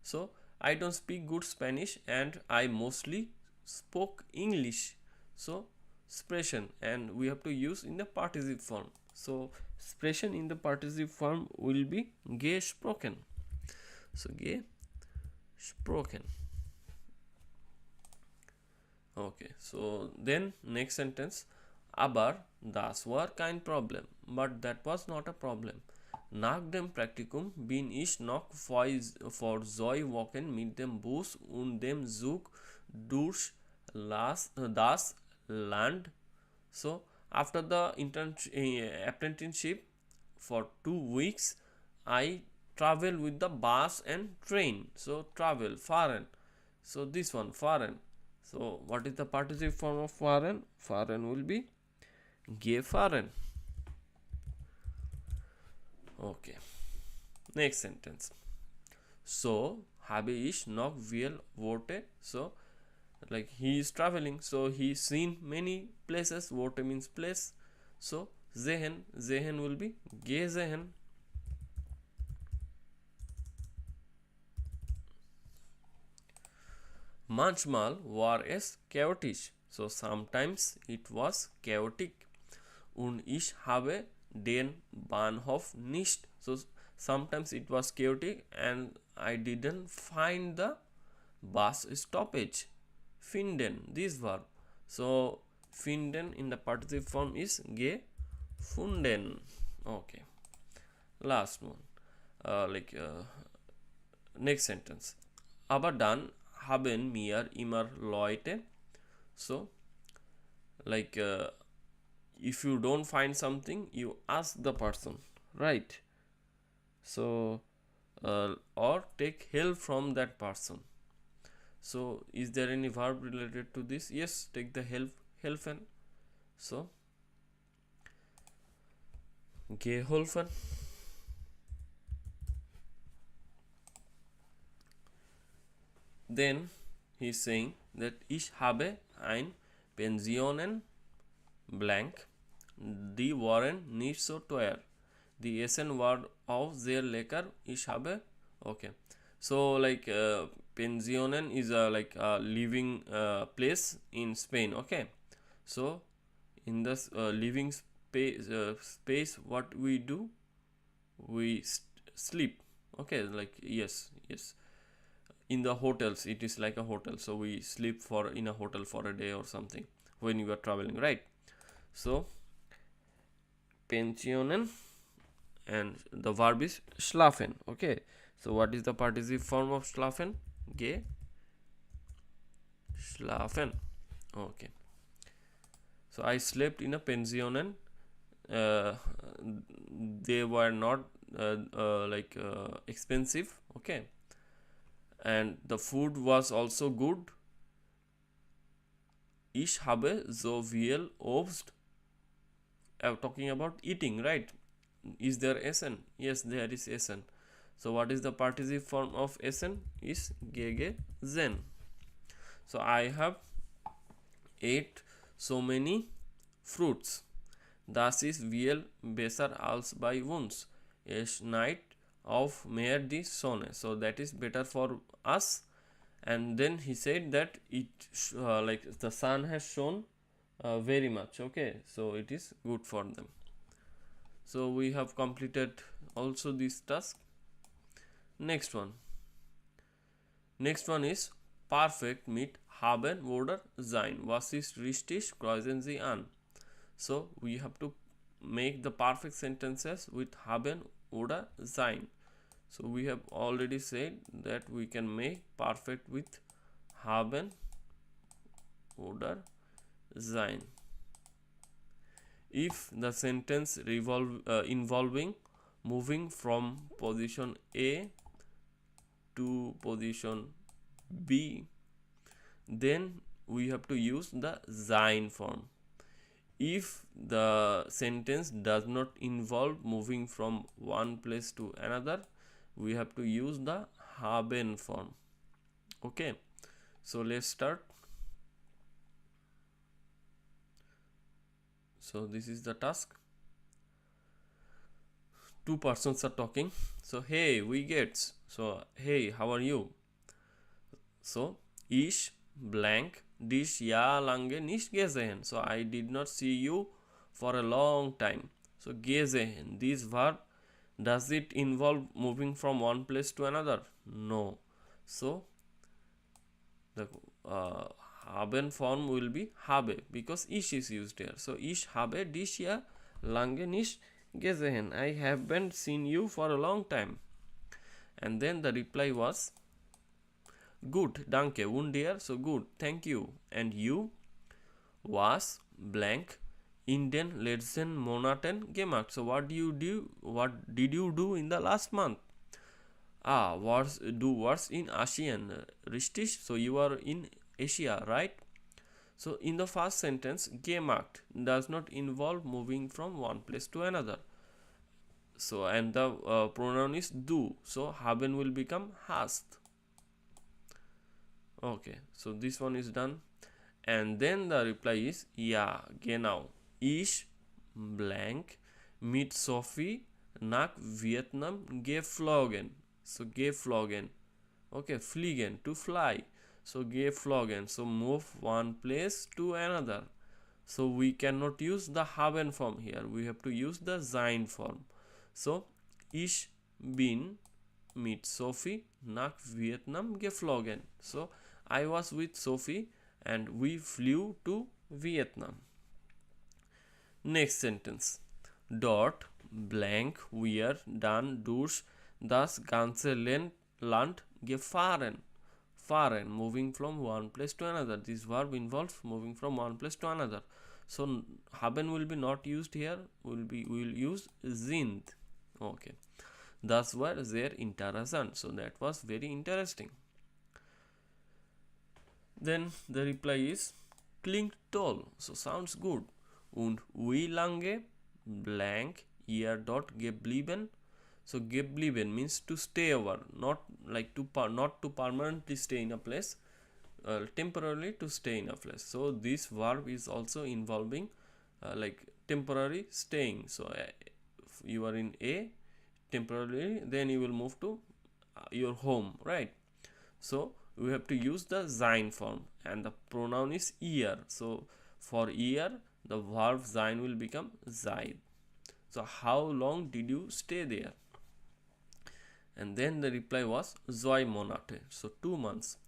So I don't speak good Spanish and I mostly spoke English. So sprechen, and we have to use in the participle form. So sprechen in the participle form will be gesprochen. So gesprochen. Okay, so then next sentence. Aber das war kein Problem. But that was not a problem. Nach dem Praktikum bin ich noch vor 2 Wochen mit dem Bus und dem Zug durch das Land. So after the apprenticeship for 2 weeks I travel with the bus and train. So travel, fahren. So this one, fahren. So what is the participle form of fahren? Fahren will be gefahren. Okay, next sentence. So habe ich noch viel Worte. So like he is traveling, so he seen many places. Worte means place. So sehen will be gesehen. Manchmal war es chaotisch. So sometimes it was chaotic. Und ich habe den Bahnhof nicht. So sometimes it was chaotic and I didn't find the bus stoppage. Finden, this verb. So finden in the participle form is gefunden. Okay, last one. Next sentence. Aber dann haben mir immer Leute. So like if you don't find something, you ask the person, right? So or take help from that person. So is there any verb related to this? Yes, take the helfen. So geholfen. Then he is saying that ich habe ein Pensionen blank. Die waren nicht so teuer. The Essen war auch sehr lecker. Ich habe. Okay. So like Pensionen is like a living place in Spain. Okay. So in this living space, what we do, we sleep. Okay, like yes, in the hotels it is like a hotel, so we sleep for in a hotel for a day or something when you are traveling, right? So pensionen, and the verb is schlafen. Okay, so what is the participle form of schlafen? Ge schlafen. Okay, so I slept in a pensionen. uh, they were not expensive. Okay, and the food was also good. Ich habe so viel Obst. Talking about eating, right? Is there Essen? Yes, there is Essen. So what is the participle form of Essen? Is gegessen. So I have ate so many fruits. Das ist viel besser als bei uns. Es night of mehr die Sonne. So that is better for us. And then he said that it like the sun has shone very much. Okay, so it is good for them. So we have completed also this task. Next one is perfect mit haben oder sein. Was ist richtig? Kreuzen Sie an. So we have to make the perfect sentences with haben oder sein. So we have already said that we can make perfect with haben oder sein. If the sentence involving moving from position A to position B, then we have to use the sein form. If the sentence does not involve moving from one place to another, we have to use the haben form. Okay, so let's start. So this is the task. Two persons are talking. So hey, we get. So hey, how are you? So ich blank dich ja lange nicht gesehen. So I did not see you for a long time. So gesehen, this verb, does it involve moving from one place to another? No. So the haben form will be habe, because ich is used here. So ich habe dich ja lange nicht gesehen. I haven't seen you for a long time. And then the reply was good, danke. Und dir? So good, thank you. And you? Was blank in den letzten Monaten gemacht. So what did you do in the last month? Was in Asian, richtig? So you are in Asia, right? So in the first sentence, gemacht does not involve moving from one place to another. So and the pronoun is du. So haben will become hast. Okay, so this one is done. And then the reply is ja, genau. Ich blank mit Sophie nach Vietnam geflogen. So geflogen. Okay, fliegen, to fly. So geflogen. So move one place to another. So we cannot use the haben form here. We have to use the sein form. So ich bin mit Sophie nach Vietnam geflogen. So I was with Sophie and we flew to Vietnam. Next sentence. Dort blank wir dann durch das ganze Land gefahren. Fahren, moving from one place to another. This verb involves moving from one place to another. So haben will be not used here. Will use sind. Okay. Das war sehr interessant. So that was very interesting. Then the reply is klingt toll. So sounds good. Und wie lange blank ihr dort geblieben? So geblieben means to stay over, not like not to permanently stay in a place, temporarily to stay in a place. So this verb is also involving like temporary staying. So if you are in A temporarily, then you will move to your home, right? So we have to use the sein form, and the pronoun is ihr. So for ihr, the verb sein will become sei. So how long did you stay there? And then the reply was 2 Monate, so 2 months.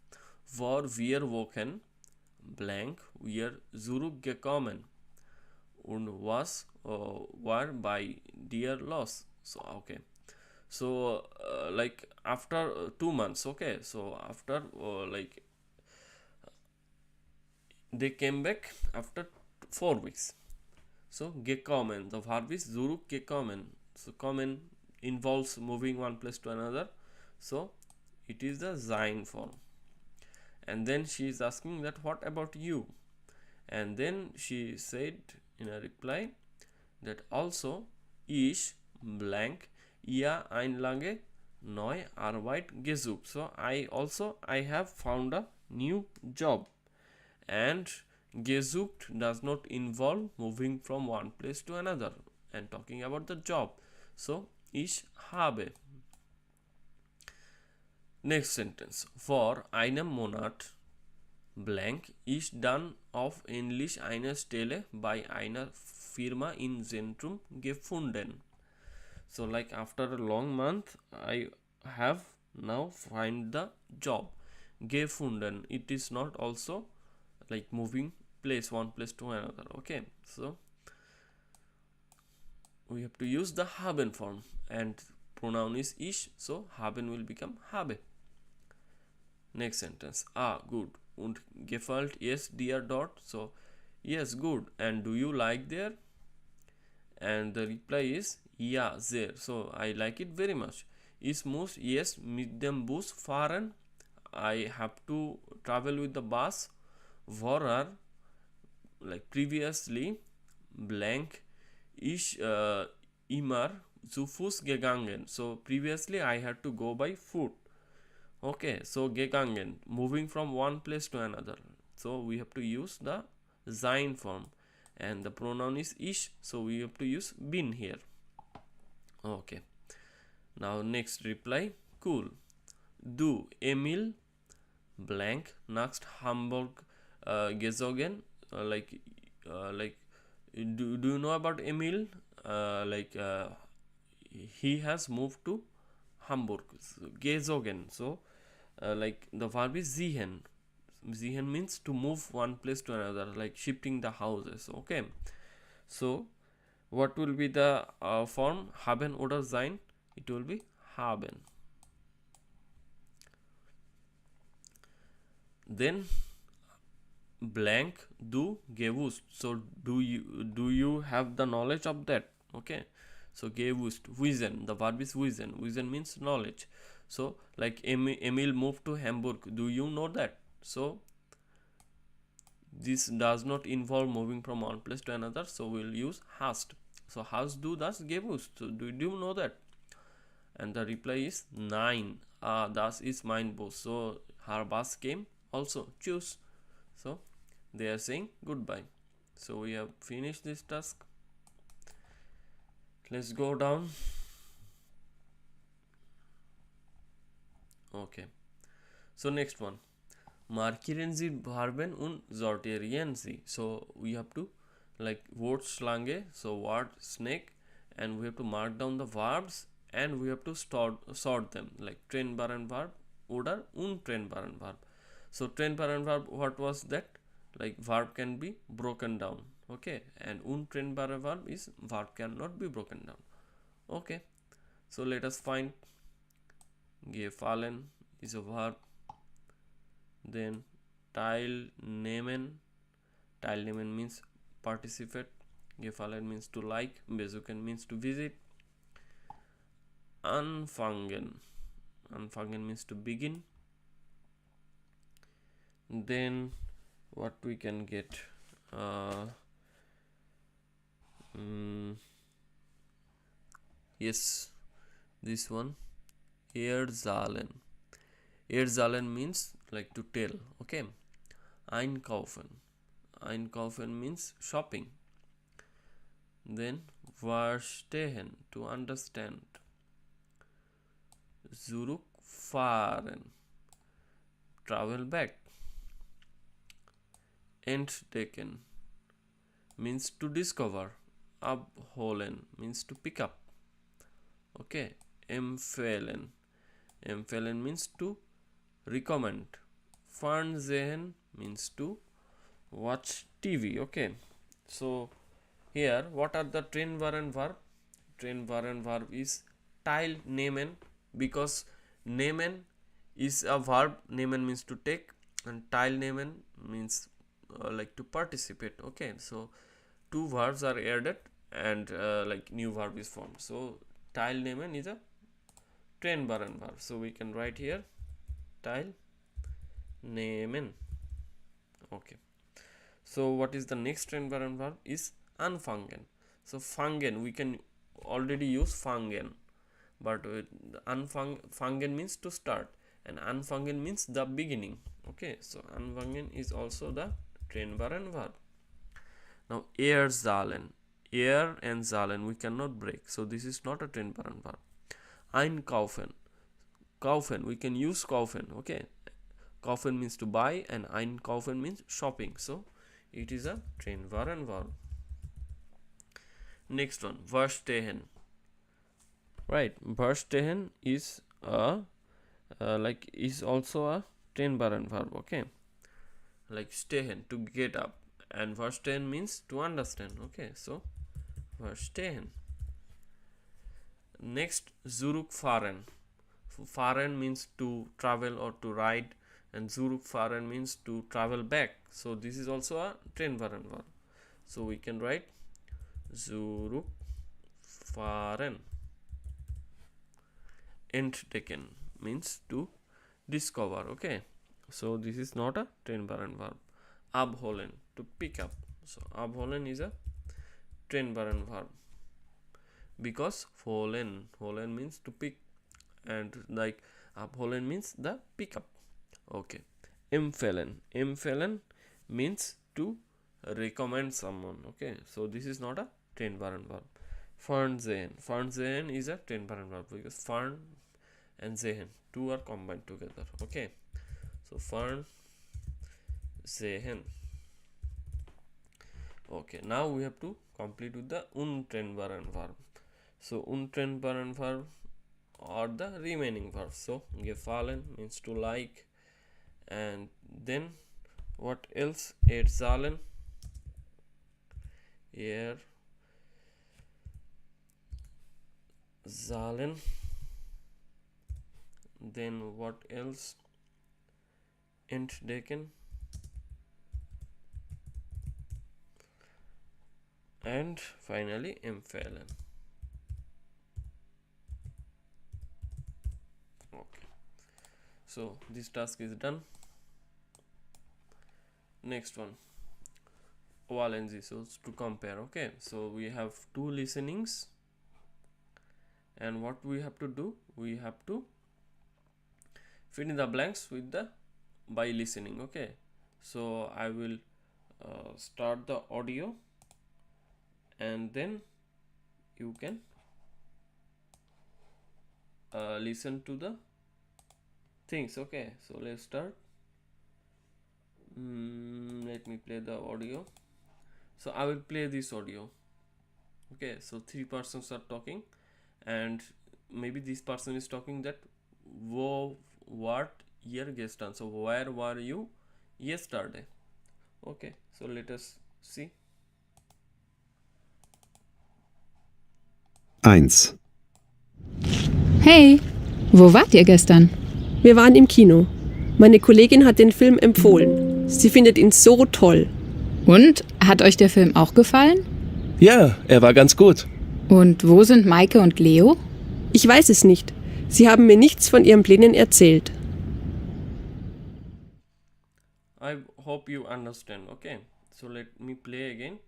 Vor wir Wochen blank wir zurückgekommen und was war bei dir los? So okay, so like after 2 months, okay, so after like they came back after 4 weeks. So gekommen, the verb is zurückgekommen. So kommen involves moving one place to another, so it is the sein form. And then she is asking that what about you? And then she said in a reply that also ich blank ja einlage neue Arbeit gesucht. So I have found a new job. And gesucht does not involve moving from one place to another and talking about the job. So ich habe. Next sentence. Vor einem Monat blank ist dann auf Englisch eine Stelle bei einer Firma in Zentrum gefunden. So like after a long month I have now find the job. Gefunden, it is not also like moving place one place to another. Okay, so we have to use the haben form and pronoun is ich, so haben will become habe. Next sentence. Good. Und gefällt es dir dort? So yes, good. And do you like there? And the reply is ja, sehr. So I like it very much. Ich muss yes mit dem Bus fahren. I have to travel with the bus. Vorher, like previously, blank ich immer zu Fuß gegangen. So previously I had to go by foot. Okay, so gegangen, moving from one place to another. So we have to use the sein form, and the pronoun is ich, so we have to use bin here. Okay, now next reply. Cool. Du Emil blank next Hamburg gezogen. Like do you know about Emil? He has moved to Hamburg. So, gezogen. So like the verb is ziehen. Ziehen means to move one place to another, like shifting the houses. Okay, so what will be the form haben oder sein? It will be haben. Then blank du gewusst. So do you have the knowledge of that? Okay, so gewusst, wissen, the verb is wissen. Wissen means knowledge. So like Emil moved to Hamburg, do you know that? So this does not involve moving from one place to another, so we'll use hast. So hast du das gewusst? So do you know that? And the reply is nein. Das ist mein Bus. So her bus came also. Choose. So they are saying goodbye. So we have finished this task. Let's go down. Okay, so next one, markieren Sie Verben und sortieren Sie. So we have to like Wortschlange, so word snake, and we have to mark down the verbs and we have to sort them, like trennbaren Verb oder untrennbaren Verb. So trennbaren Verb, what was that? Like verb can be broken down. Okay, and untrennbare Verb is verb cannot be broken down. Okay, so let us find. Gefallen is a verb. Then teilnehmen means participate. Gefallen means to like. Besuchen means to visit. Anfangen means to begin. Then what we can get? Yes, this one. Erzahlen means like to tell. Okay, einkaufen means shopping. Then verstehen, to understand. Zurückfahren, travel back. Entdecken, means to discover. Abholen means to pick up. Okay, empfehlen means to recommend. Fernsehen means to watch TV. Okay, so here what are the Trennwaren verb? Trennwaren verb is teilnehmen, because nehmen is a verb. Nehmen means to take, and teilnehmen means like to participate. Okay, so two verbs are added and like new verb is formed. So teilnehmen is a Trennwaren verb. So we can write here teilnehmen. Okay. So what is the next Trennwaren verb? Is anfangen. So fangen, we can already use fangen, but fangen means to start, and anfangen means the beginning. Okay, so anfangen is also the Trennwaren verb. Now erzahlen, er and zahlen we cannot break, so this is not a Trennwaren verb. Einkaufen, kaufen, we can use kaufen. Okay, kaufen means to buy, and einkaufen means shopping, so it is a Trennwaren verb. Next one, verstehen. Right, verstehen is a like is also a Trennwaren verb. Okay, like stehen, to get up, and verstehen means to understand. Okay, so verstehen. Next, zurückfahren. Fahren means to travel or to ride, and zurückfahren means to travel back. So this is also a Trennwaren verb. So we can write zurückfahren. Entdecken means to discover. Okay, so this is not a Trennwaren verb. Abholen, to pick up. So abholen is a Trennwaren verb, because holen means to pick, and like abholen means the pickup. Okay, empfehlen means to recommend someone. Okay, so this is not a Trennwaren verb. Fernsehen is a Trennwaren verb, because fern and sehen, two are combined together. Okay, so Fernsehen. Okay, now we have to complete with the untrennbaren verb. So untrennbaren verb are the remaining verbs. So gefallen means to like, and then what else? Erzahlen, erzahlen, then what else? Entdecken, and finally empfehlen. Okay, so this task is done. Next one, Valenzi, so to compare. Okay, so we have two listenings, and what we have to do, we have to fill in the blanks with the by listening. Okay, so I will start the audio, and then you can listen to the things. Okay, so let's start. Let me play the audio. So I will play this audio. Okay, so three persons are talking, and maybe this person is talking that what year gestern, so where were you yesterday? Okay, so let us see. 1. Hey, wo wart ihr gestern? Wir waren im Kino. Meine Kollegin hat den Film empfohlen. Sie findet ihn so toll. Und, hat euch der Film auch gefallen? Ja, er war ganz gut. Und wo sind Maike und Leo? Ich weiß es nicht. Sie haben mir nichts von ihren Plänen erzählt. I hope you understand. Okay, so let me play again.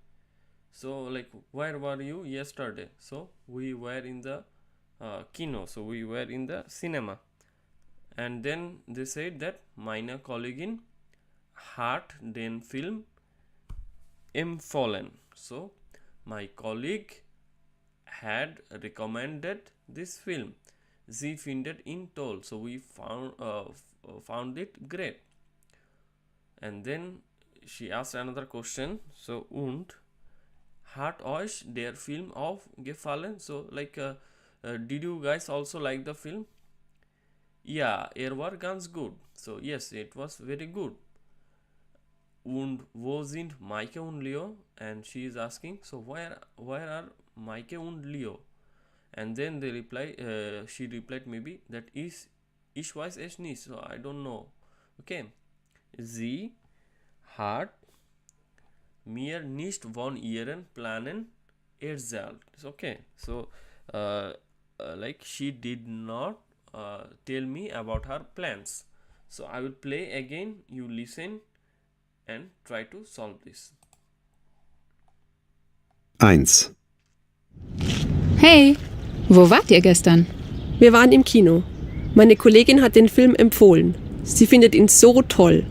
So like, where were you yesterday? So we were in the kino, so we were in the cinema, and then they said that meine Kollegin hat den Film empfohlen. So my colleague had recommended this film. Sie findet ihn toll. So we found it great. And then she asked another question. So und hat euch der Film aufgefallen? So like did you guys also like the film? Ja, war ganz gut. So yes, it was very good. Und wo sind Maike und Leo? And she is asking, so where are Maike und Leo? And then they reply, she replied maybe that is ich weiß es nicht, so I don't know. Okay, sie hat mir nicht von ihren Plänen erzählt. Okay, so like she did not tell me about her plans. So I will play again, you listen and try to solve this. 1. Hey, wo wart ihr gestern? Wir waren im Kino. Meine Kollegin hat den Film empfohlen. Sie findet ihn so toll.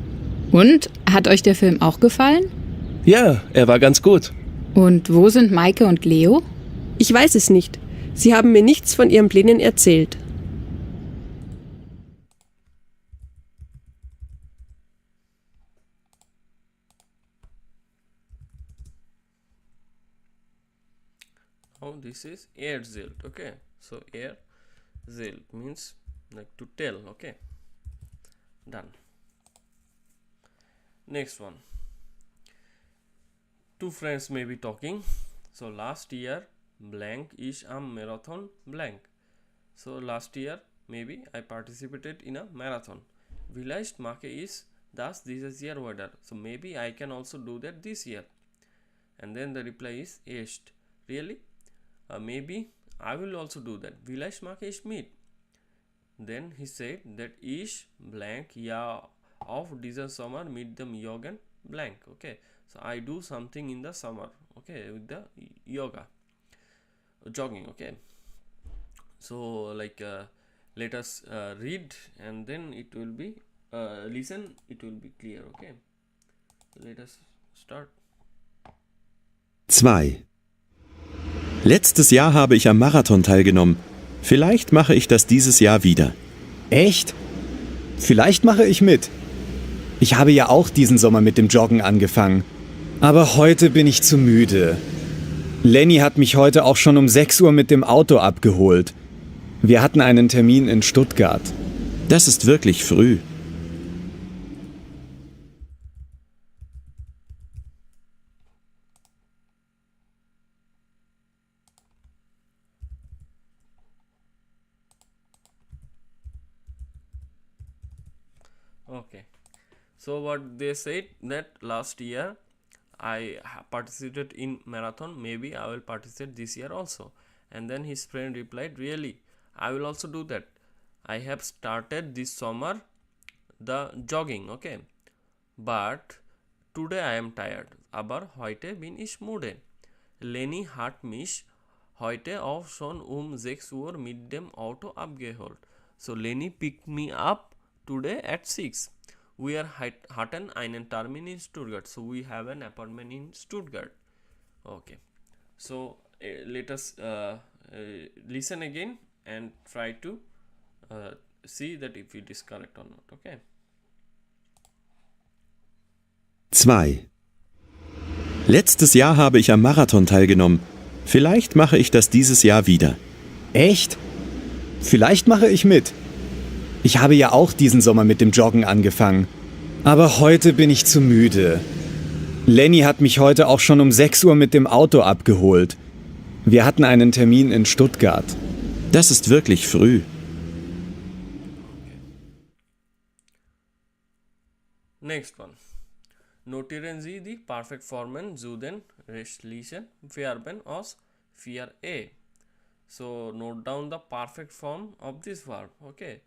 Und hat euch der Film auch gefallen? Ja, er war ganz gut. Und wo sind Maike und Leo? Ich weiß es nicht. Sie haben mir nichts von ihren Plänen erzählt. Now this is erzählt. Okay, so erzählt means like to tell. Okay, done. Next one. Two friends may be talking. So last year blank is a marathon blank. So last year maybe I participated in a marathon. Vielleicht mache ich das dieses Jahr weiter. So maybe I can also do that this year. And then the reply is echt. Really? Maybe I will also do that. Vielleicht mache ich mit. Then he said that ich blank ja auf dieser Sommer mit dem Joggen blank. Okay, so I do something in the summer. Okay, with the yoga, jogging. Okay, so like let us read and then it will be listen. It will be clear. Okay, let us start. 2. Letztes Jahr habe ich am Marathon teilgenommen. Vielleicht mache ich das dieses Jahr wieder. Echt? Vielleicht mache ich mit. Ich habe ja auch diesen Sommer mit dem Joggen angefangen. Aber heute bin ich zu müde. Lenny hat mich heute auch schon um 6 Uhr mit dem Auto abgeholt. Wir hatten einen Termin in Stuttgart. Das ist wirklich früh. Okay, so what they said that last year I participated in marathon, maybe I will participate this year also. And then his friend replied, really, I will also do that. I have started this summer the jogging. Okay, but today I am tired. Aber heute bin ich müde. Lenny hat mich heute auch schon 6 Uhr mit dem Auto abgeholt. So Lenny picked me up today at 6. We hatten einen Termin in Stuttgart. So we have an appointment in Stuttgart. Okay. So let us listen again and try to see that if it is correct or not. Okay. 2. Letztes Jahr habe ich am Marathon teilgenommen. Vielleicht mache ich das dieses Jahr wieder. Echt? Vielleicht mache ich mit. Ich habe ja auch diesen Sommer mit dem Joggen angefangen. Aber heute bin ich zu müde. Lenny hat mich heute auch schon um 6 Uhr mit dem Auto abgeholt. Wir hatten einen Termin in Stuttgart. Das ist wirklich früh. Next one. Notieren Sie die Perfektformen zu den restlichen Verben aus 4a. So note down the perfect form of this verb. Okay.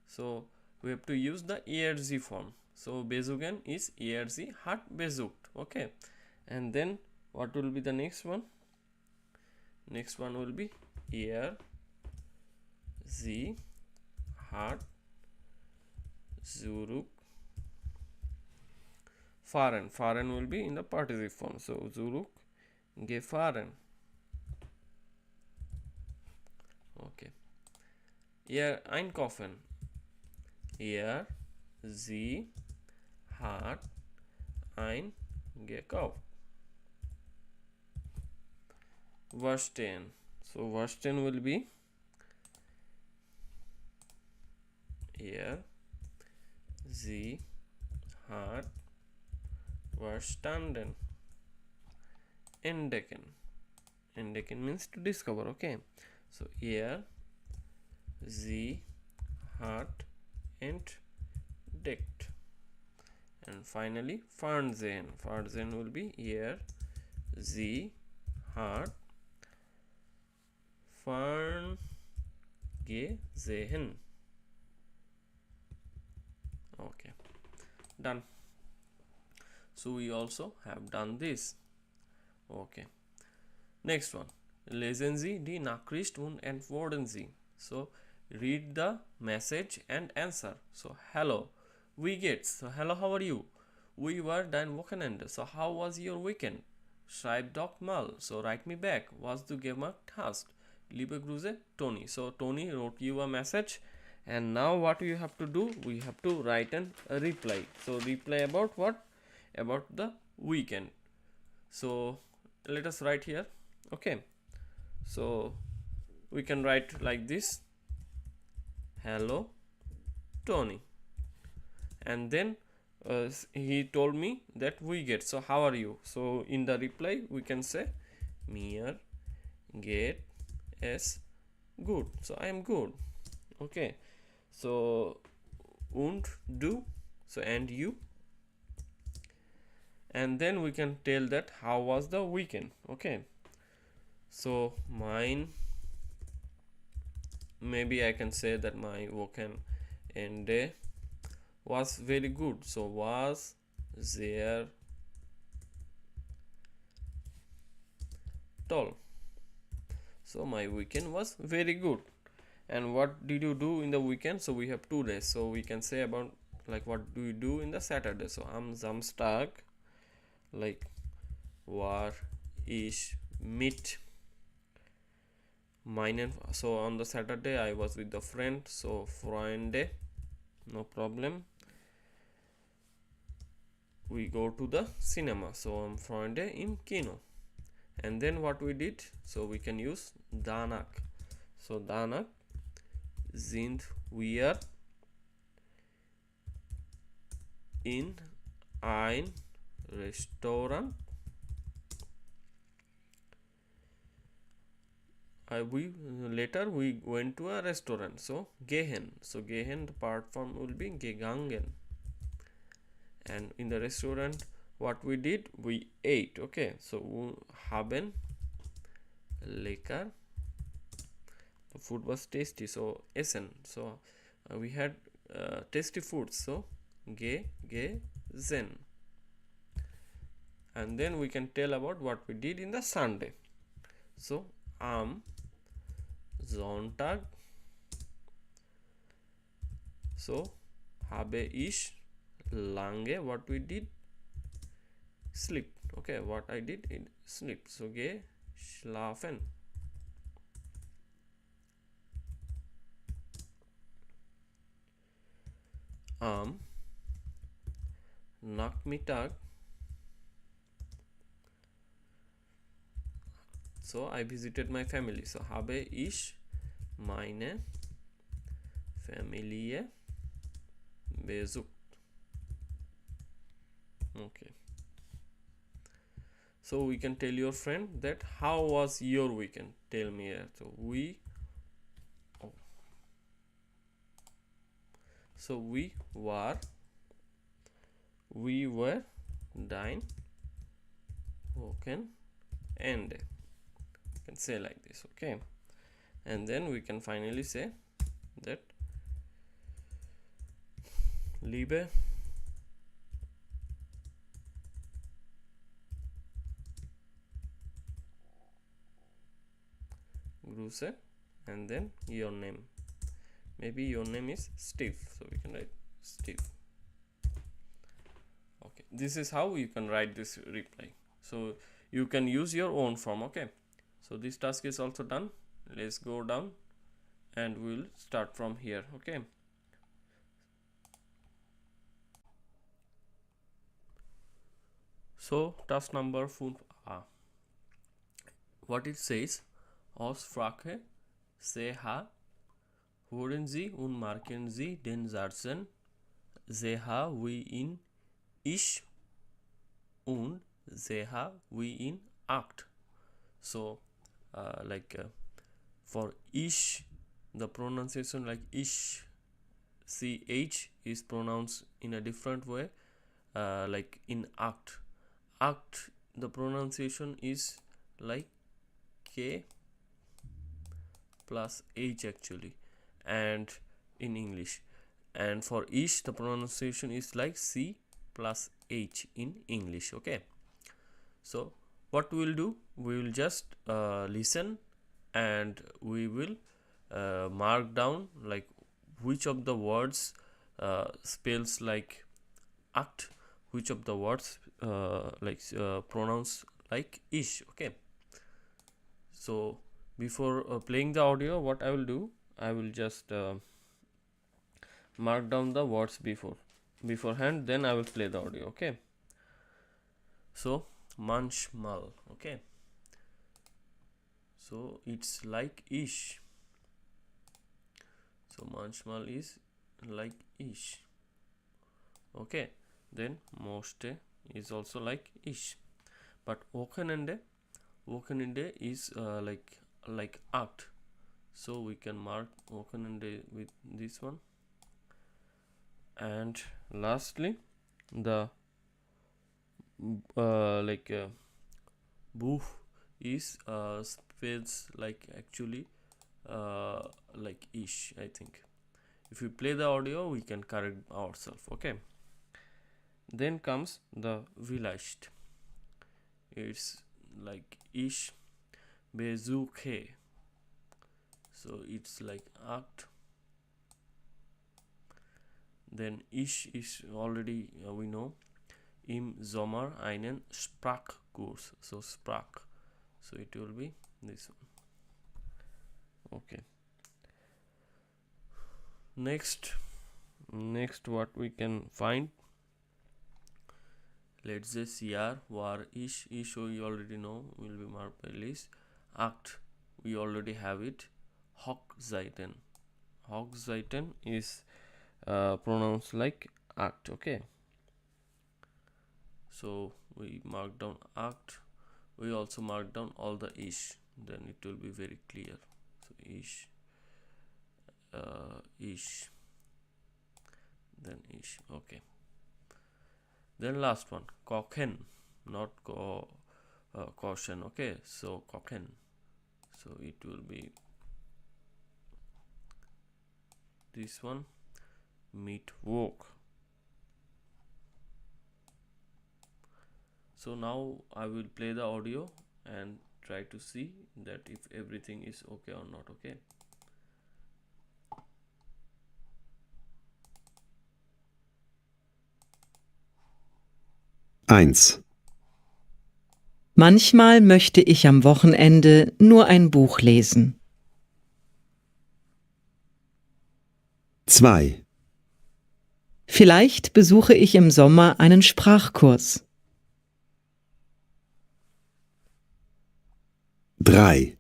So we have to use the ERZ form. So besuchen is ERZ hat besucht. Okay. And then what will be the next one? Next one will be sie hat Zurück fahren. Fahren will be in the participle form. So zurück gefahren. Okay. Einkaufen. Sie hat eingekauft. verse 10. So verse 10 will be here. Sie hat verstanden. Entdecken. Entdecken means to discover. Okay. So here sie hat entdeckt. And finally Fernsehen. Fernsehen will be here. Sie hat Fernsehen. Okay, done. So we also have done this. Okay, next one. Lesen Sie die Nachricht und antworten Sie. So read the message and answer. So hello, wie geht's? So hello, how are you? Wie war dein Wochenende? So how was your weekend? Schreib doch mal. So write me back. Was du gemacht hast? Liebe Grüße, Tony. So Tony wrote you a message, and now what you have to do? We have to write a reply. So reply about what? About the weekend. So let us write here. Okay. So we can write like this. Hello, Tony. And then he told me that we get. So how are you? So in the reply we can say mir geht es good. So I am good. Okay. So und du. So and you. And then we can tell that how was the weekend. Okay. So mine, maybe I can say that my weekend was very good. So was sehr toll. So my weekend was very good. And what did you do in the weekend? So we have 2 days. So we can say about like what do you do in the Saturday. So am Samstag, like war ich mit meinen. So on the Saturday I was with the friend. So Freunde, no problem. We go to the cinema. So am Freunde im Kino. And then what we did? So we can use danach. So danach sind wir in ein Restaurant. Later we went to a restaurant. So gehen. So gehen, the part form will be gegangen. And in the restaurant what we did? We ate. Okay. So haben lecker. The food was tasty. So essen. So we had tasty food. So gegessen. And then we can tell about what we did in the Sunday. So am Sonntag, so habe ich lange, what we did? Sleep. Okay, what I did? Sleep. So geschlafen. Am Nachmittag, so I visited my family. So habe ich meine Familie besucht. Okay. So we can tell your friend that how was your weekend? Tell me here. So we were dein Wochenende. You can say like this. Okay. And then we can finally say that liebe Grüße, and then your name. Maybe your name is Steve, so we can write Steve. Okay, this is how you can write this reply. So you can use your own form. Okay, so this task is also done. Let's go down and we'll start from here. Okay, so task number 5a. what it says. Aussprache sehr hören Sie und merken Sie den Sätzen sehr wie in ich und sehr wie in acht. So for ich, the pronunciation like ich, ch is pronounced in a different way, like in act. Act, the pronunciation is like k plus h actually, and in English. And for ish, the pronunciation is like c plus h in English. Okay, so what we will do, we will just listen, and we will mark down like which of the words spells like act, which of the words pronounce like ish. Okay, so before playing the audio, what I will do, I will just mark down the words beforehand, then I will play the audio. Okay, so manchmal. Okay, so it's like ish. So manchmal is like ish. Okay, then moste is also like ish, but Wochenende is like act. So we can mark Wochenende with this one. And lastly, the buch is spells like actually like ish, I think. If we play the audio, we can correct ourselves. Okay, then comes the vielleicht. It's like ish besuche, so it's like act. Then ish is already we know, im Sommer einen Sprachkurs, so Sprach, so it will be this one. Okay, next what we can find, let's say Jahr, war, ish we already know, will be marked by list. Act, we already have it. Hochzeiten is pronounced like act. Okay, so we mark down act, we also mark down all the ish, then it will be very clear. So ish, then ish. Okay, then last one, kochen, not caution. Okay, so kochen, so it will be this one, Mittwoch. So now I will play the audio and try to see that if everything is okay or not. Okay, 1, Manchmal möchte ich am Wochenende nur ein Buch lesen. 2, Vielleicht besuche ich im Sommer einen Sprachkurs. 3,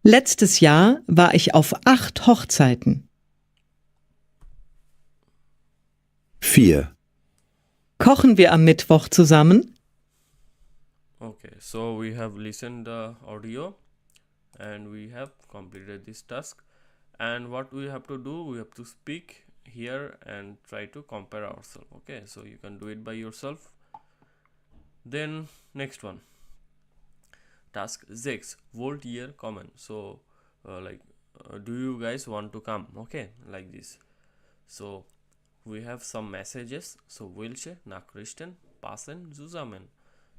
Letztes Jahr war ich auf 8 Hochzeiten. 4, Kochen wir am Mittwoch zusammen? okay, so we have listened the audio and we have completed this task, and what we have to do, we have to speak here and try to compare ourselves. Okay, so you can do it by yourself. Then next one, task 6, wollt ihr kommen? So do you guys want to come? Okay, like this. So we have some messages, so welche Nachrichten passen zusammen?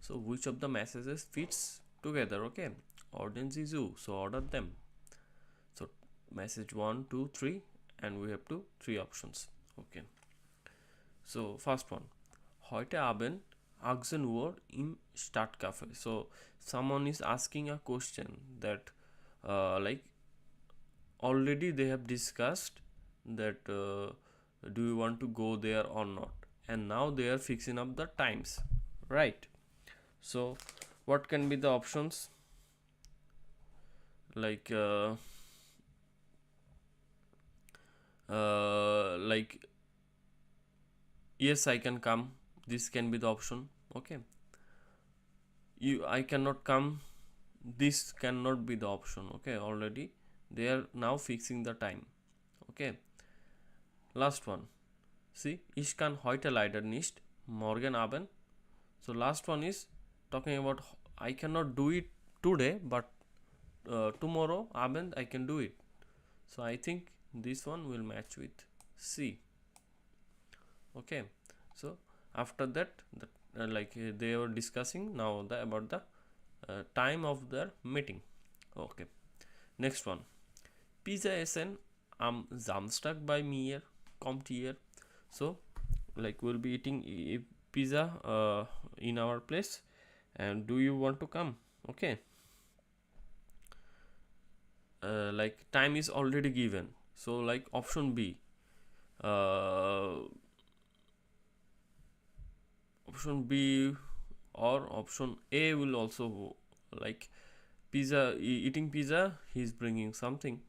So which of the messages fits together? Okay, ordnen Sie zu, so order them. So message 1, 2, 3, and we have 3 options. Okay, so first one, heute Abend 18 Uhr im Stadtcafé. So someone is asking a question that already they have discussed that do you want to go there or not, and now they are fixing up the times, right? So what can be the options? Like yes, I can come. This can be the option. Okay. I cannot come. This cannot be the option. Okay. Already they are now fixing the time. Okay. Last one. See, ich kann heute leider nicht. Morgen Abend. So last one is talking about I cannot do it today, but tomorrow Abend I can do it. So I think this one will match with C. Okay. So after that, they were discussing now about the time of their meeting. Okay. Next one. Pizza Essen am Samstag bei mir kommt ihr. So we'll be eating pizza in our place, and do you want to come? Okay. Time is already given, so option B, option B or option A will also pizza, eating pizza, he's bringing something,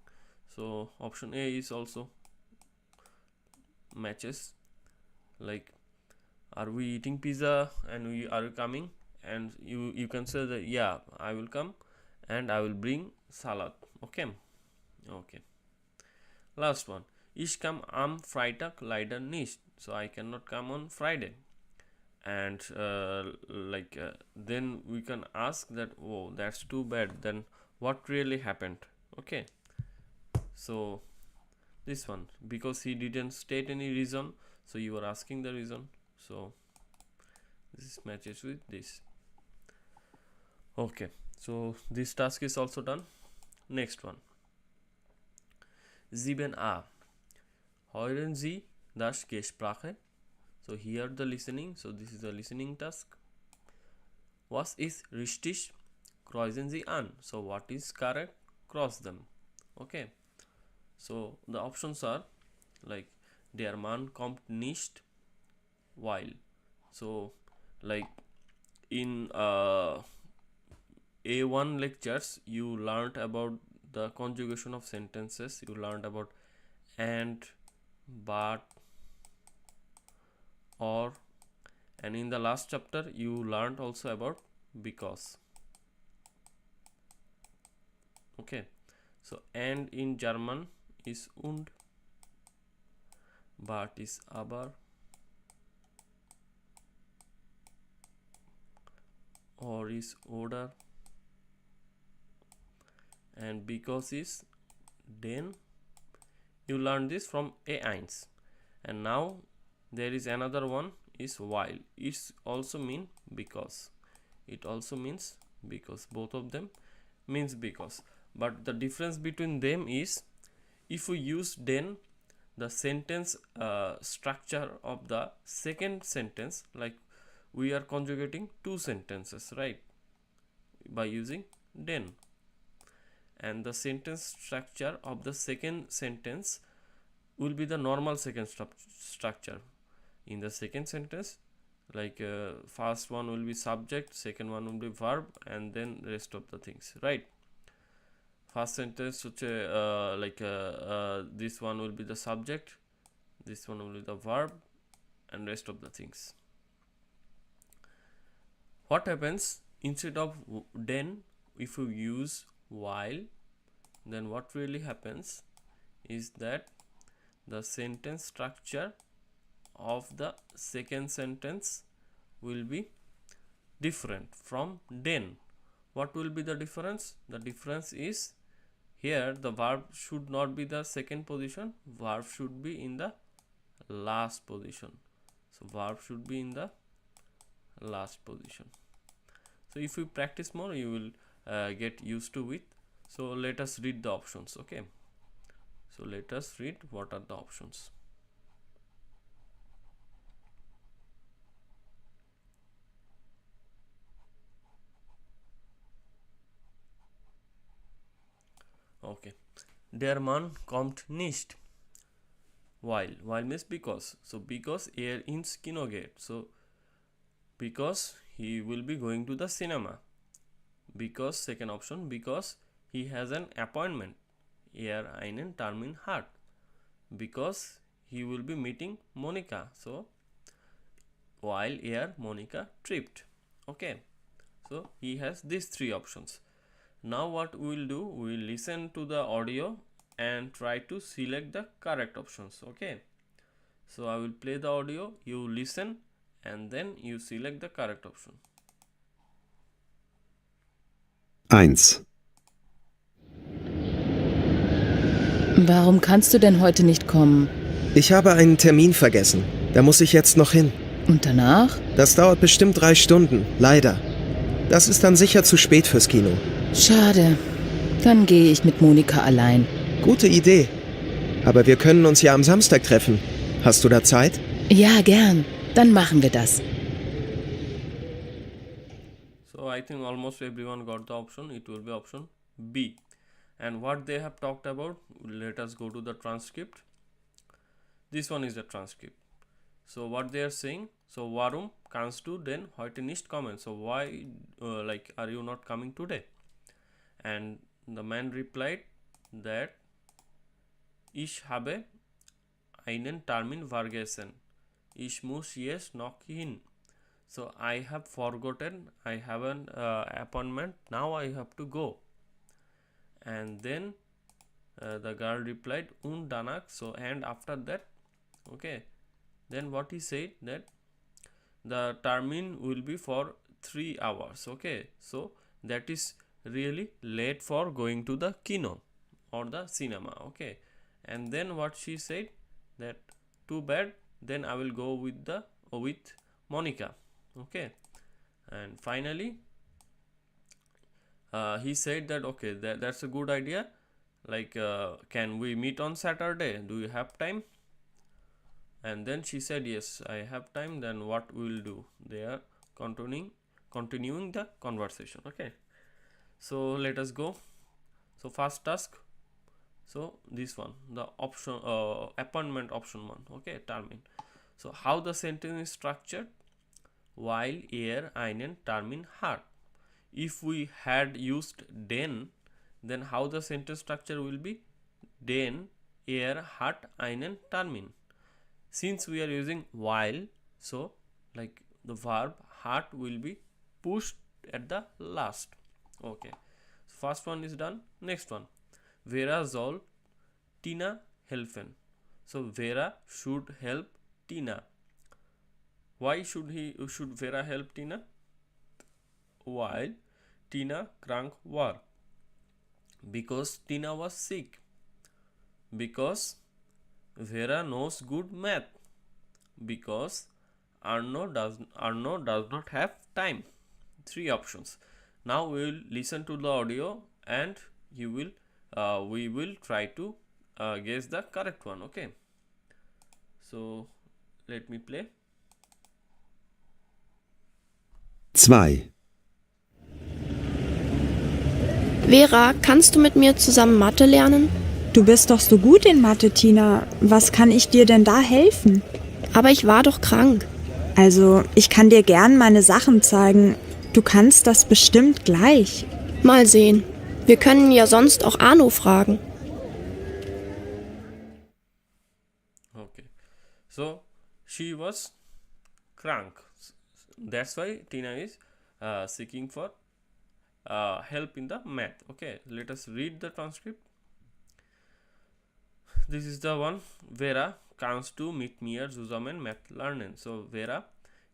so option A is also matches. Are we eating pizza and are you coming? And you can say that yeah, I will come and I will bring salad. Okay. Last one. Ich kann am Freitag leider nicht. So I cannot come on Friday. And then we can ask that, oh, that's too bad. Then what really happened? Okay. So this one, because he didn't state any reason, so you are asking the reason. So this matches with this. Okay. So this task is also done. Next one. 7a. Hören Sie das Gespräch? So here the listening. So this is the listening task. Was ist richtig? Kreuzen Sie an. So what is correct? Cross them. Okay. So the options are der Mann kommt nicht, weil. So in A1 lectures you learned about the conjugation of sentences. You learned about and, but, or, and in the last chapter you learned also about because. Okay. So and in German is und, but is aber, or is oder, and because is denn. You learn this from A1. And now there is another one is while. It also mean because. It also means because. Both of them means because. But the difference between them is, if we use then, the sentence structure of the second sentence, we are conjugating two sentences, right, by using then. And the sentence structure of the second sentence will be the normal second structure. In the second sentence, first one will be subject, second one will be verb, and then rest of the things, right? First sentence this one will be the subject, this one will be the verb, and rest of the things. What happens instead of then, if you use while, then what really happens is that the sentence structure of the second sentence will be different from then. What will be the difference? The difference is, here the verb should not be the second position, verb should be in the last position. So verb should be in the last position. So if you practice more, you will get used to it. So let us read the options. Okay. So let us read what are the options. Okay. Der Mann kommt nicht. While. While means because. So because ins Kino geht. So because he will be going to the cinema. Because second option, because he has an appointment. Einen Termin hat. Because he will be meeting Monica. So while Monica tripped. Okay. So he has these three options. Now what we will do, we will listen to the audio and try to select the correct options. Okay. So I will play the audio, you listen and then you select the correct option. 1, Warum kannst du denn heute nicht kommen? Ich habe einen Termin vergessen. Da muss ich jetzt noch hin. Und danach? Das dauert bestimmt 3 Stunden, leider. Das ist dann sicher zu spät fürs Kino. Schade. Dann gehe ich mit Monika allein. Gute Idee. Aber wir können uns ja am Samstag treffen. Hast du da Zeit? Ja, gern. Dann machen wir das. So I think almost everyone got the option. It will be option B. And what they have talked about, let us go to the transcript. This one is the transcript. So what they are saying, so warum kannst du denn heute nicht kommen? So why are you not coming today? And the man replied that ich habe einen Termin vergessen. Ich muss jetzt noch hin. So I have forgotten, I have an appointment, now I have to go. And then the girl replied und danach, so and after that, okay, then what he said that the termin will be for 3 hours. Okay, so that is really late for going to the kino or the cinema. Okay, and then what she said that too bad, then I will go with Monica. Okay, and finally he said that okay, that's a good idea, can we meet on Saturday, do you have time? And then she said yes, I have time. Then what we will do, they are continuing the conversation. Okay, so let us go. So first task, so this one, the option appointment option 1. Okay, termin. So how the sentence is structured, while einen Termin hat. If we had used den, then how the sentence structure will be, den hat einen Termin. Since we are using while, so like the verb hat will be pushed at the last. Okay, so first one is done. Next one, Vera soll Tina helfen. So Vera should help Tina. Why should Vera help Tina? While Tina krank war. Because Tina was sick. Because Vera knows good math. Because Arno does not have time. 3 options. Now we will listen to the audio and we will try to guess the correct one. Okay, so let me play. 2, Vera, kannst du mit mir zusammen Mathe lernen? Du bist doch so gut in Mathe, Tina. Was kann ich dir denn da helfen? Aber ich war doch krank. Also, ich kann dir gern meine Sachen zeigen. Du kannst das bestimmt gleich. Mal sehen. Wir können ja sonst auch Arno fragen. Okay, so she was krank. That's why Tina is seeking for help in the math. Okay, let us read the transcript. This is the one. Vera, kannst du mit mir zusammen Math lernen? So Vera,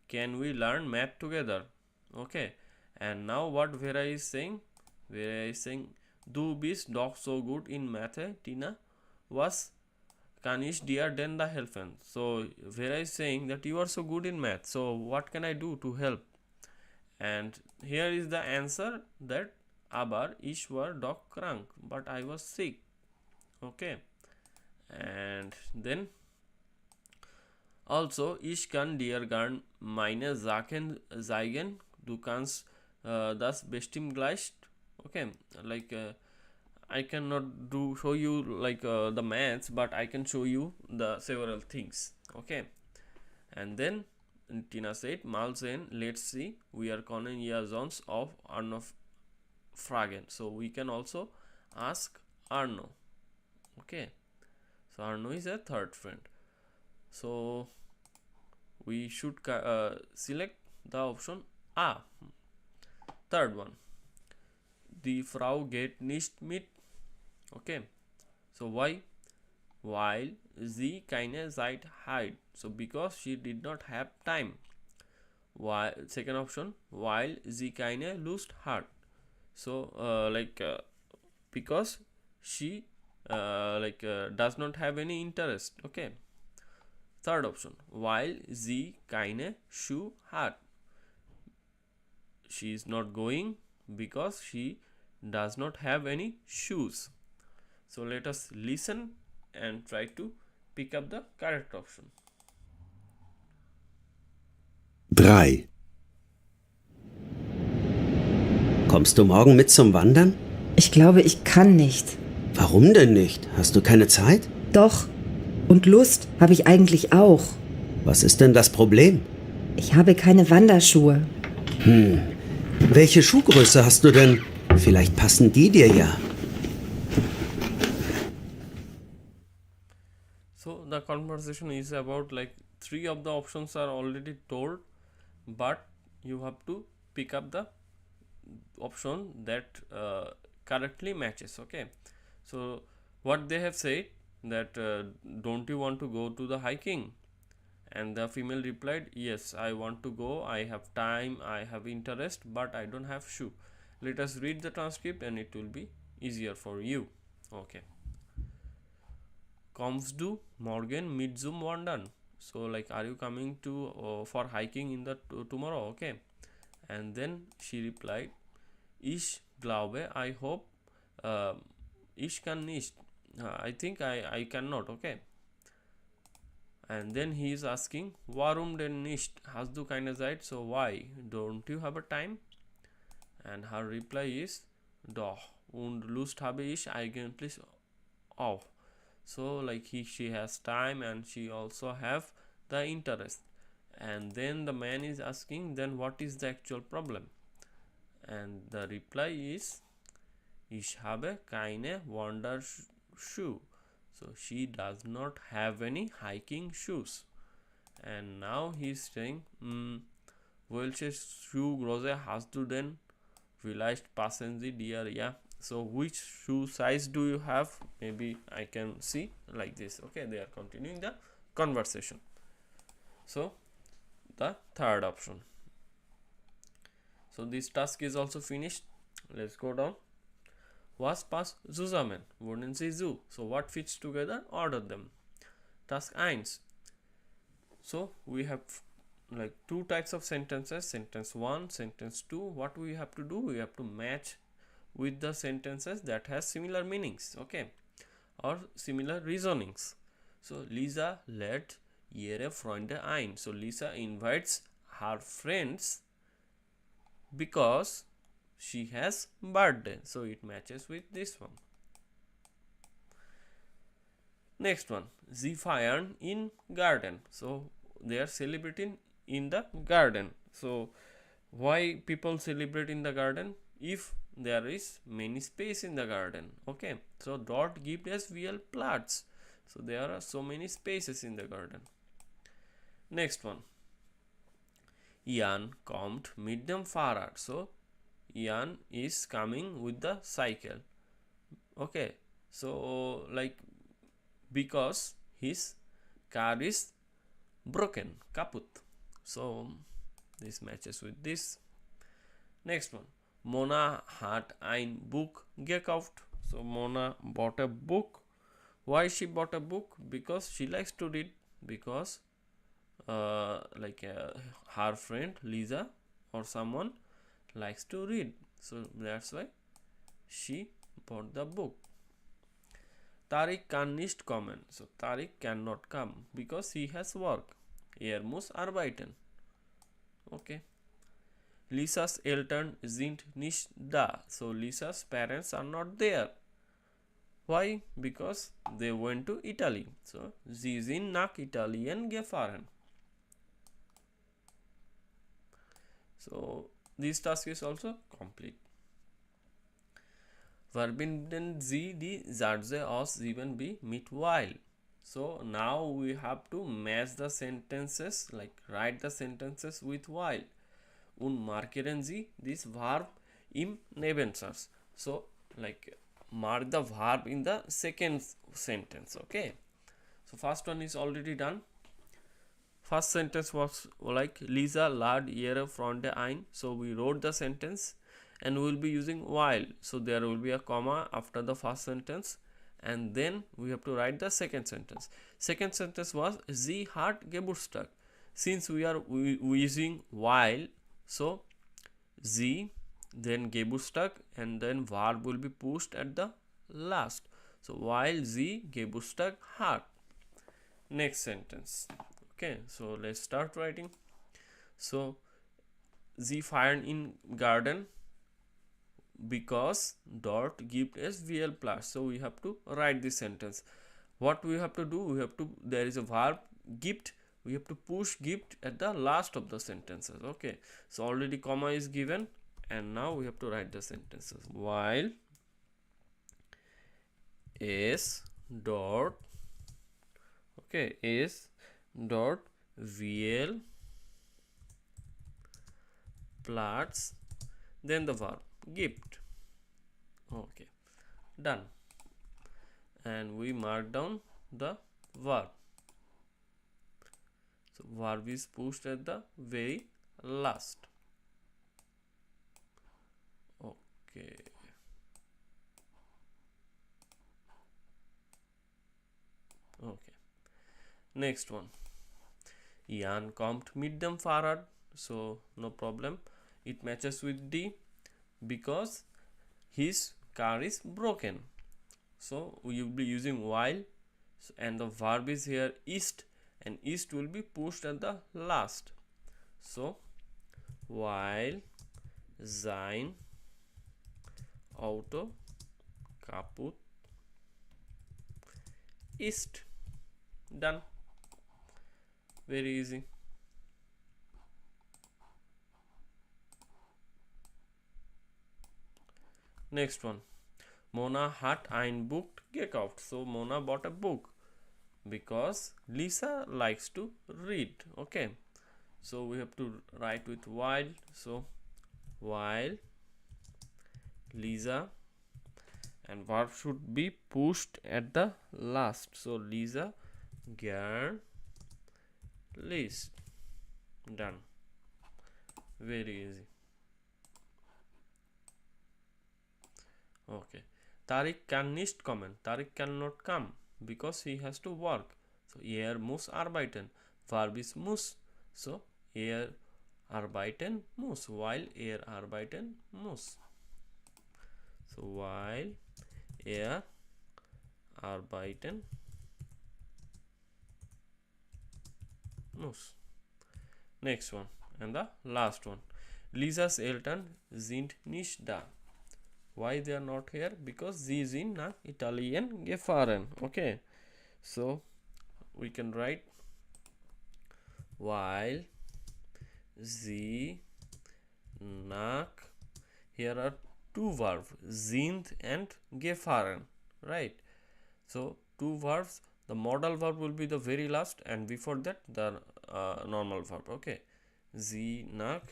can we learn math together? Okay, and now what Vera is saying? Vera is saying, du bist doch so gut in Mathe, Tina. Was kann ich dir denn da helfen? So Vera is saying that you are so good in math. So what can I do to help? And here is the answer, that aber ich war doch krank, but I was sick. Okay, and then also ich kann dir gern meine Sachen zeigen. Du kannst das bestimmt gleich. Okay, I cannot show you the maths, but I can show you the several things. Okay, and then Tina said, mal sehen, let's see, we are können ja sonst auf fragen. So we can also ask Arno. Okay, so Arno is a third friend. So we should select the option A. Third one, die Frau geht nicht mit. Okay, so why? While sie keine Zeit hat. So because she did not have time. Why? Second option, while sie keine Lust hat. So because she does not have any interest. Okay. Third option, while sie keine Schuhe hat. She is not going because she does not have any shoes. So let us listen and try to pick up the correct option. 3. Kommst du morgen mit zum Wandern? Ich glaube, ich kann nicht. Warum denn nicht? Hast du keine Zeit? Doch. Und Lust habe ich eigentlich auch. Was ist denn das Problem? Ich habe keine Wanderschuhe. Welche Schuhgröße hast du denn? Vielleicht passen die dir ja. So the conversation is about like 3 of the options are already told, but you have to pick up the option that correctly matches. Okay, so what they have said that don't you want to go to the hiking? And the female replied, yes, I want to go, I have time, I have interest, but I don't have shoe. Let us read the transcript and it will be easier for you. Okay, kommst du morgen mit zum Wandern? So like, are you coming to for hiking in the tomorrow? Okay, and then she replied, ich glaube, I hope, ich kann nicht, I think I cannot. Okay, and then he is asking, warum denn nicht? Hast du keine Zeit? So why don't you have a time? And her reply is, doch, und Lust habe ich eigentlich auch. So like she has time and she also have the interest. And then the man is asking, then what is the actual problem? And the reply is, ich habe keine Wanderschuhe. So she does not have any hiking shoes. And now he is saying, welche Schuhgröße hast du denn? Vielleicht passen sie dir ja. So which shoe size do you have? Maybe I can see like this. Okay, they are continuing the conversation. So the third option. So this task is also finished. Let's go down. Was passt zusammen? Wurden sie zu? So what fits together? Order them. Task 1. So we have like 2 types of sentences, sentence 1, sentence 2. What we have to do? We have to match with the sentences that has similar meanings, okay, or similar reasonings. So Lisa lädt ihre Freunde ein. So Lisa invites her friends because she has birthday. So it matches with this one. Next one, sie feiern in garden. So they are celebrating in the garden. So why people celebrate in the garden? If there is many space in the garden. Okay, so dort gibt es viel Platz. So there are so many spaces in the garden. Next one, Jan kommt mit dem Fahrrad. So Jan is coming with the cycle. Okay, so like because his car is broken, kaputt. So this matches with this. Next one, Mona hat ein Buch gekauft. So Mona bought a book. Why she bought a book? Because she likes to read. Because her friend Lisa or someone likes to read. So that's why she bought the book. Tariq kann nicht kommen. So Tariq cannot come because he has work. Er muss arbeiten. Okay. Lisa's Eltern sind nicht da. So Lisa's parents are not there. Why? Because they went to Italy. So sie sind nach Italien gefahren. So this task is also complete. verbinden Sie die Sätze aus 7b mit while. So now we have to match the sentences, like write the sentences with while. Und markieren Sie this verb im Nebensatz. So like mark the verb in the second sentence. Okay, so first one is already done. First sentence was like Lisa lad ihre Freunde ein. So we wrote the sentence and we will be using while. So there will be a comma after the first sentence and then we have to write the second sentence. Second sentence was sie hat Geburtstag. Since we are using while, so sie, then Geburtstag, and then verb will be pushed at the last. So while sie Geburtstag hat. Next sentence. Okay, so let's start writing. So sie feiern in garden because dort gibt es viel Platz. So we have to write this sentence. What we have to do, we have to, there is a verb gibt, we have to push gibt at the last of the sentences. Okay, so already comma is given and now we have to write the sentences. While s dot, okay, s dot viel Platz, then the verb gibt. Okay, done. And we mark down the verb. So verb is pushed at the very last. Okay. Okay. Next one. Jan kommt mit dem Fahrrad. So no problem. It matches with D because his car is broken. So we will be using while, and the verb is here ist, and ist will be pushed at the last. So while sein Auto kaputt ist. Done. Very easy. Next one. Mona hat ein Buch gekauft. So Mona bought a book because Lisa likes to read. Okay, so we have to write with while. So while Lisa, and verb should be pushed at the last. So Lisa gern liest. Done. Very easy. Okay, Tariq kann nicht kommen. Tariq cannot come because he has to work. So muss arbeiten. Verb is muss. So arbeiten muss. While arbeiten muss. So while arbeiten muss. Next one and the last one. Lisa's Eltern sind nicht da. Why they are not here? Because sie sind nach Italien gefahren. Okay, so we can write while sie nach, here are two verbs, sind and gefahren, right? So two verbs, the modal verb will be the very last and before that the normal verb. Okay, sie nach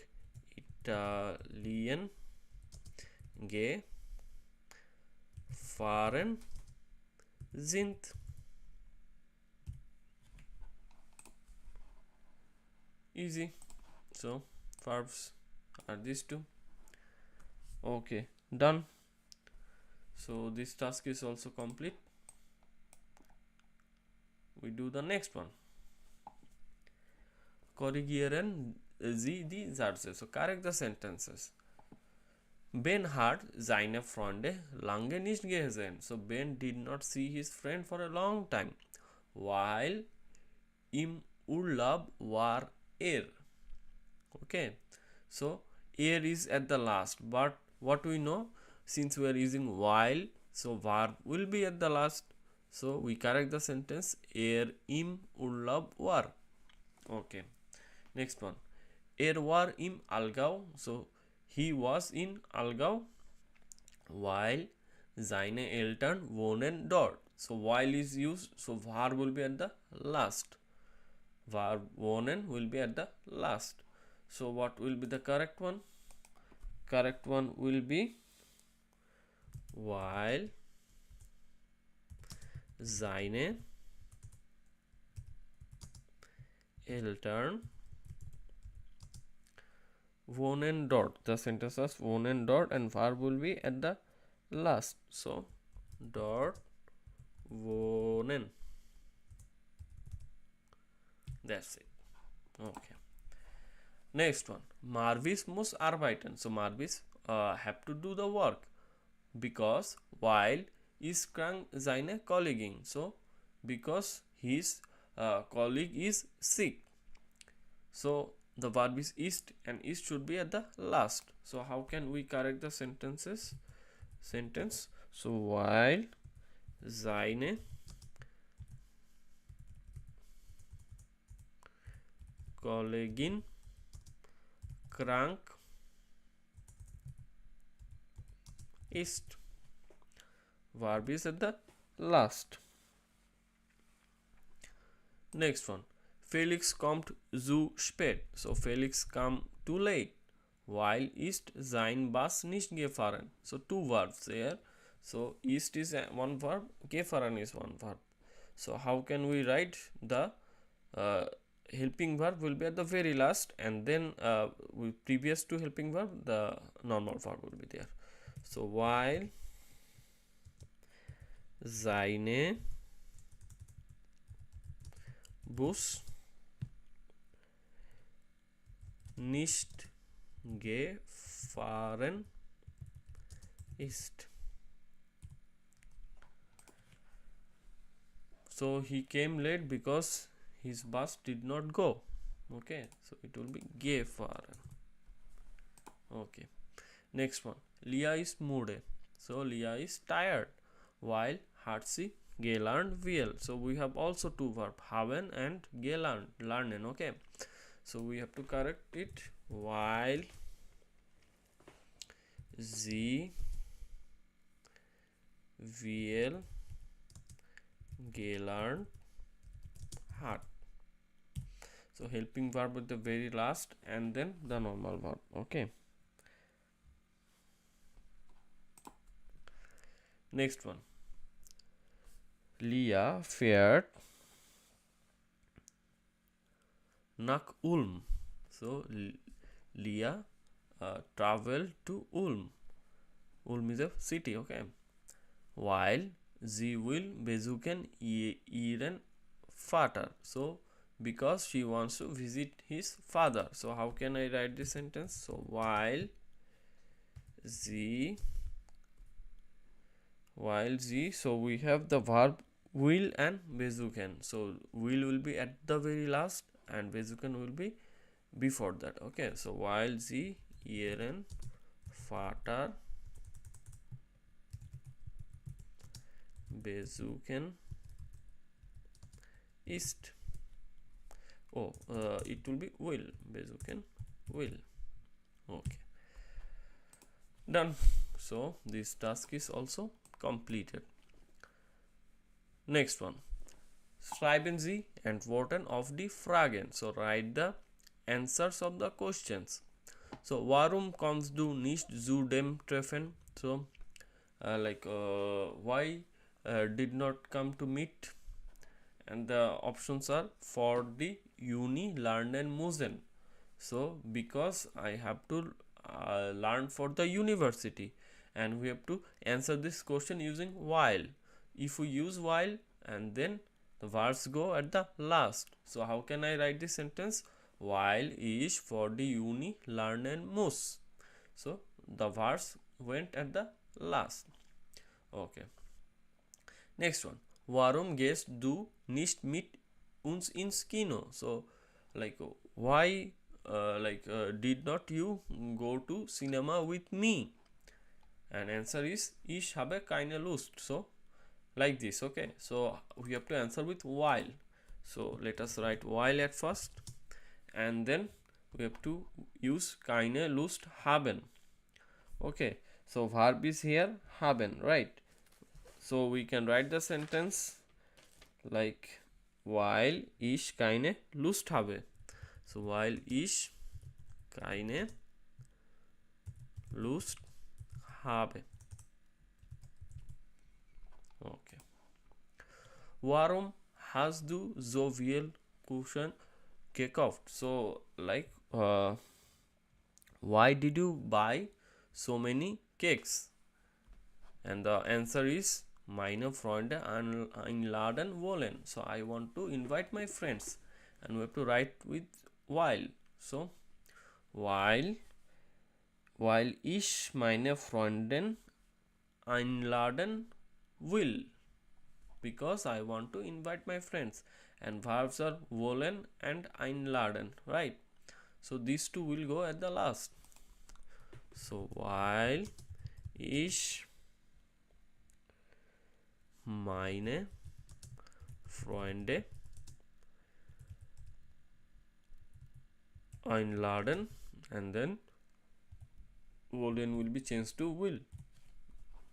Italien gefahren sind. Easy. So verbs are these two. Okay, done. So this task is also complete. We do the next one. Korrigieren Sie die Sätze. So correct the sentences. Ben hat seine Freunde lange nicht gesehen. So Ben did not see his friend for a long time. While im Urlaub war er. Okay, so er is at the last, but what we know, since we are using while, so verb will be at the last. So we correct the sentence, im Urlaub war. Okay, next one. War im Allgäu. So he was in Allgäu while seine Eltern wohnen dort. So while is used, so verb will be at the last. Verb wohnen will be at the last. So what will be the correct one? Correct one will be while seine Eltern wohnen dort. The sentence was wohnen dort and verb will be at the last. So dort wohnen. That's it. Okay. Next one. Marvis muss arbeiten. So Marvis have to do the work because while is krank seine Kollegin. So because his colleague is sick. So the verb is ist and ist should be at the last. So how can we correct the sentences? Sentence. So while seine Kollegin krank ist. Verb is at the last. Next one. Felix kommt zu spät. So Felix come too late. While ist sein Bus nicht gefahren. So two verbs there. So ist is one verb, gefahren is one verb. So how can we write the helping verb will be at the very last, and then previous to helping verb the normal verb will be there. So while seine Bus nicht gefahren ist. So he came late because his bus did not go. Okay, so it will be gefahren. Okay, next one. Leah is müde. So Leah is tired, while hat sie gelernt will. So we have also two verbs, haben and gelernt, lernen. Okay, so we have to correct it. While sie will gelernt hat. So helping verb with the very last and then the normal verb. Okay, next one. Leah fährt nach Ulm. So Leah traveled to Ulm. Ulm is a city. Okay, while sie will besuchen ihren Vater. So because she wants to visit his father. So how can I write this sentence? So while sie, so we have the verb will and besuchen. So will be at the very last and besuchen will be before that. Okay, so while sie ihren Vater besuchen ist. It will be will. Besuchen will. Okay, done. So this task is also completed. Next one. Schreiben Sie Antworten auf die Fragen. So write the answers of the questions. So warum kommst du nicht zu dem Treffen? So why did not come to meet? And the options are for the Uni lernen müssen. So because I have to learn for the university, and we have to answer this question using while. If we use while and then the verbs go at the last. So how can I write this sentence? While is for the Uni lernen muss. So the verbs went at the last. Okay, next one. Warum gehst du nicht mit uns ins Kino? So why did not you go to cinema with me? And answer is ich habe keine Lust. So like this. Okay, so we have to answer with while. So let us write while at first, and then we have to use keine Lust haben. Okay, so verb is here haben, right? So we can write the sentence like while ich keine Lust habe. So while ich keine Lust habe. Okay. Warum hast du so viel Kuchen gekauft? So like why did you buy so many cakes? And the answer is meine Freunde einladen wollen. So I want to invite my friends, and we have to write with while. So while ich meine Freundin einladen will, because I want to invite my friends, and verbs are wollen and einladen, right? So these two will go at the last. So while ich meine Freunde einladen, and then wollen will be changed to will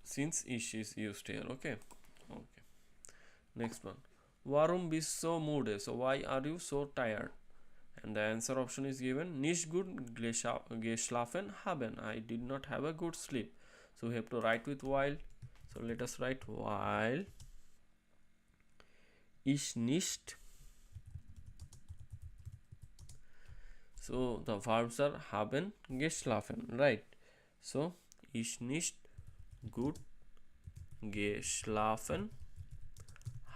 since ich is used here. Okay. Next one. Warum bist du so müde? So why are you so tired? And the answer option is given nicht gut geschlafen haben. I did not have a good sleep. So we have to write with while. So let us write while ich nicht. So the verbs are haben geschlafen, right? So ich nicht gut geschlafen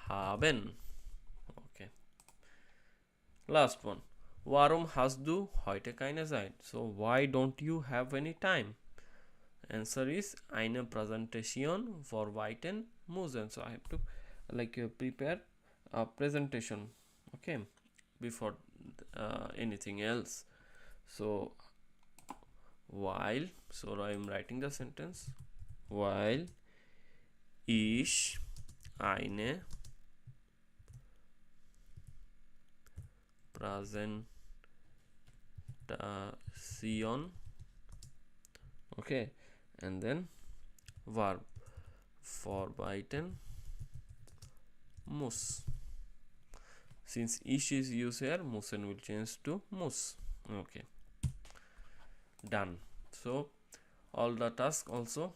haben. Okay. Last one. Warum hast du heute keine Zeit? So why don't you have any time? Answer is eine Präsentation vorbereiten müssen. So I have to prepare a presentation, okay, before anything else. So while, so I am writing the sentence while ich eine Präsentation, okay, and then verb vorbereiten muss. Since ich is used here, müssen will change to muss. Okay, done. So all the task also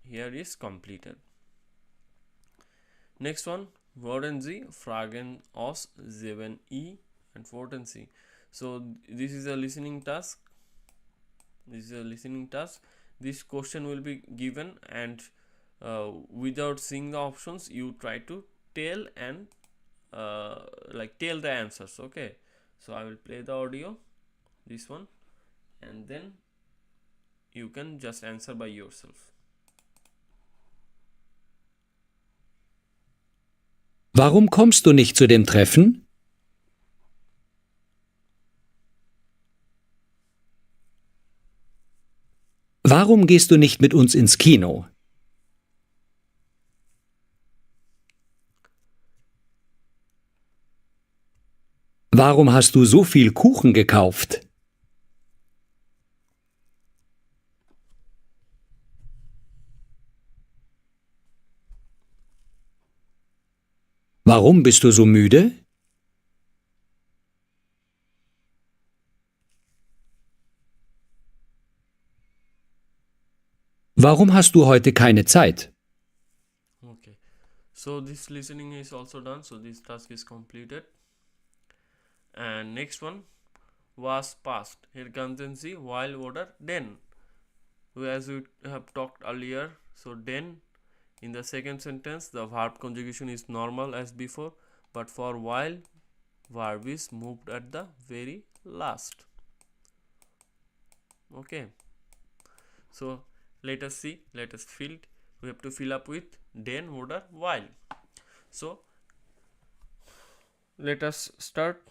here is completed. Next one, würden Sie Fragen aus 7e and 14c. So this is a listening task. This question will be given, and without seeing the options you try to tell and tell the answers. Okay, so I will play the audio, this one, and then you can just answer by yourself. Warum kommst du nicht zu dem Treffen? Warum gehst du nicht mit uns ins Kino? Warum hast du so viel Kuchen gekauft? Warum bist du so müde? Warum hast du heute keine Zeit? Okay, so this listening is also done, so this task is completed. And next one, was past. Here comes and see while order then. As we have talked earlier, so then in the second sentence the verb conjugation is normal as before, but for while verb is moved at the very last. Okay, so let us see, let us fill. We have to fill up with then order while. So let us start.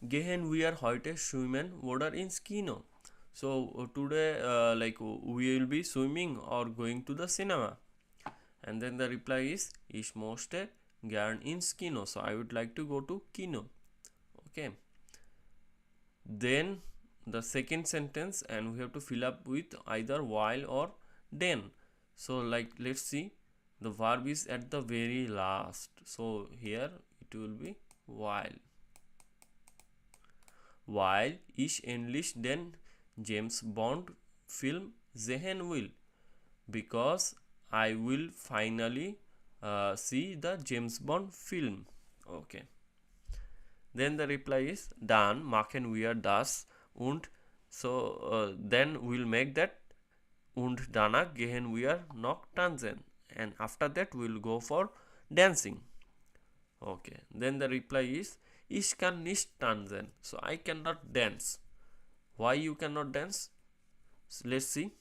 Gehen wir heute schwimmen oder ins Kino? So today we will be swimming or going to the cinema. And then the reply is ich möchte gern ins Kino. So I would like to go to Kino. Okay, then the second sentence, and we have to fill up with either while or then. So let's see, the verb is at the very last, so here it will be while ich endlich den James Bond film sehen will, because I will finally see the James Bond film. Okay, then the reply is dann machen wir das und so then we'll make that und danach gehen wir noch tanzen, and after that we'll go for dancing. Okay, then the reply is ich kann nicht tanzen, so I cannot dance. Why you cannot dance? So let's see.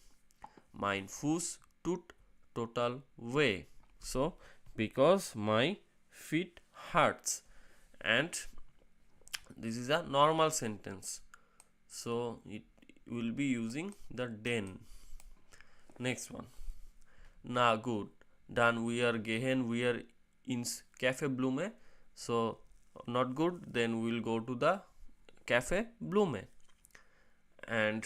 Mein Fuß tut total weh. So because my feet hurts, and this is a normal sentence, so it will be using the den. Next one. Na gut, dann gehen wir ins Café Blume. So not good, then we will go to the Café Blume. And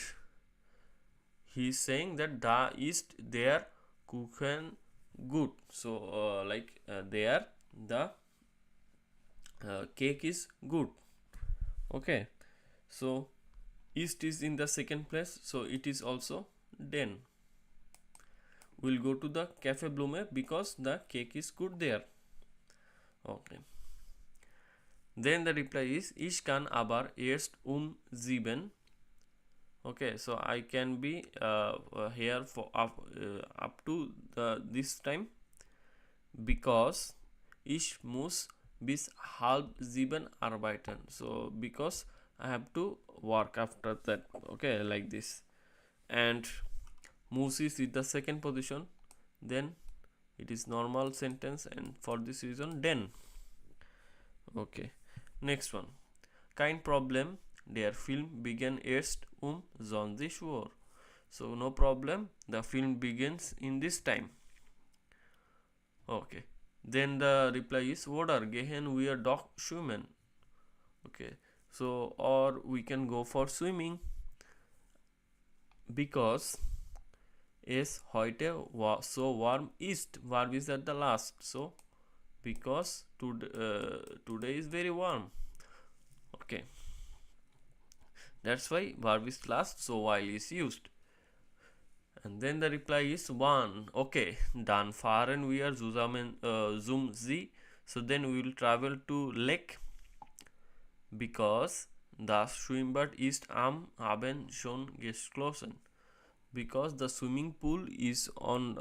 he is saying that da ist der Kuchen gut. So there the cake is good. Okay, so ist is in the second place, so it is also den. We'll go to the Café Blume because the cake is good there. Okay, then the reply is ich kann aber erst 7. Okay, so I can be here for up to this time, because ich muss bis 6:30 arbeiten. So because I have to work after that. Okay, like this. And muss is in the second position, then it is normal sentence, and for this reason den. Okay, next one. Kein Problem, der Film began erst 20 Uhr. So no problem, the film begins in this time. Okay, then the reply is oder gehen wir doch schwimmen. Okay, so or we can go for swimming, because es heute so warm ist. Verb is at the last, so because today is very warm. Okay, that's why verb is last, so while is used. And then the reply is 1. Okay, dann fahren wir zusammen zum See. So then we will travel to lake, because das Schwimmbad ist am Abend schon geschlossen. Because the swimming pool is on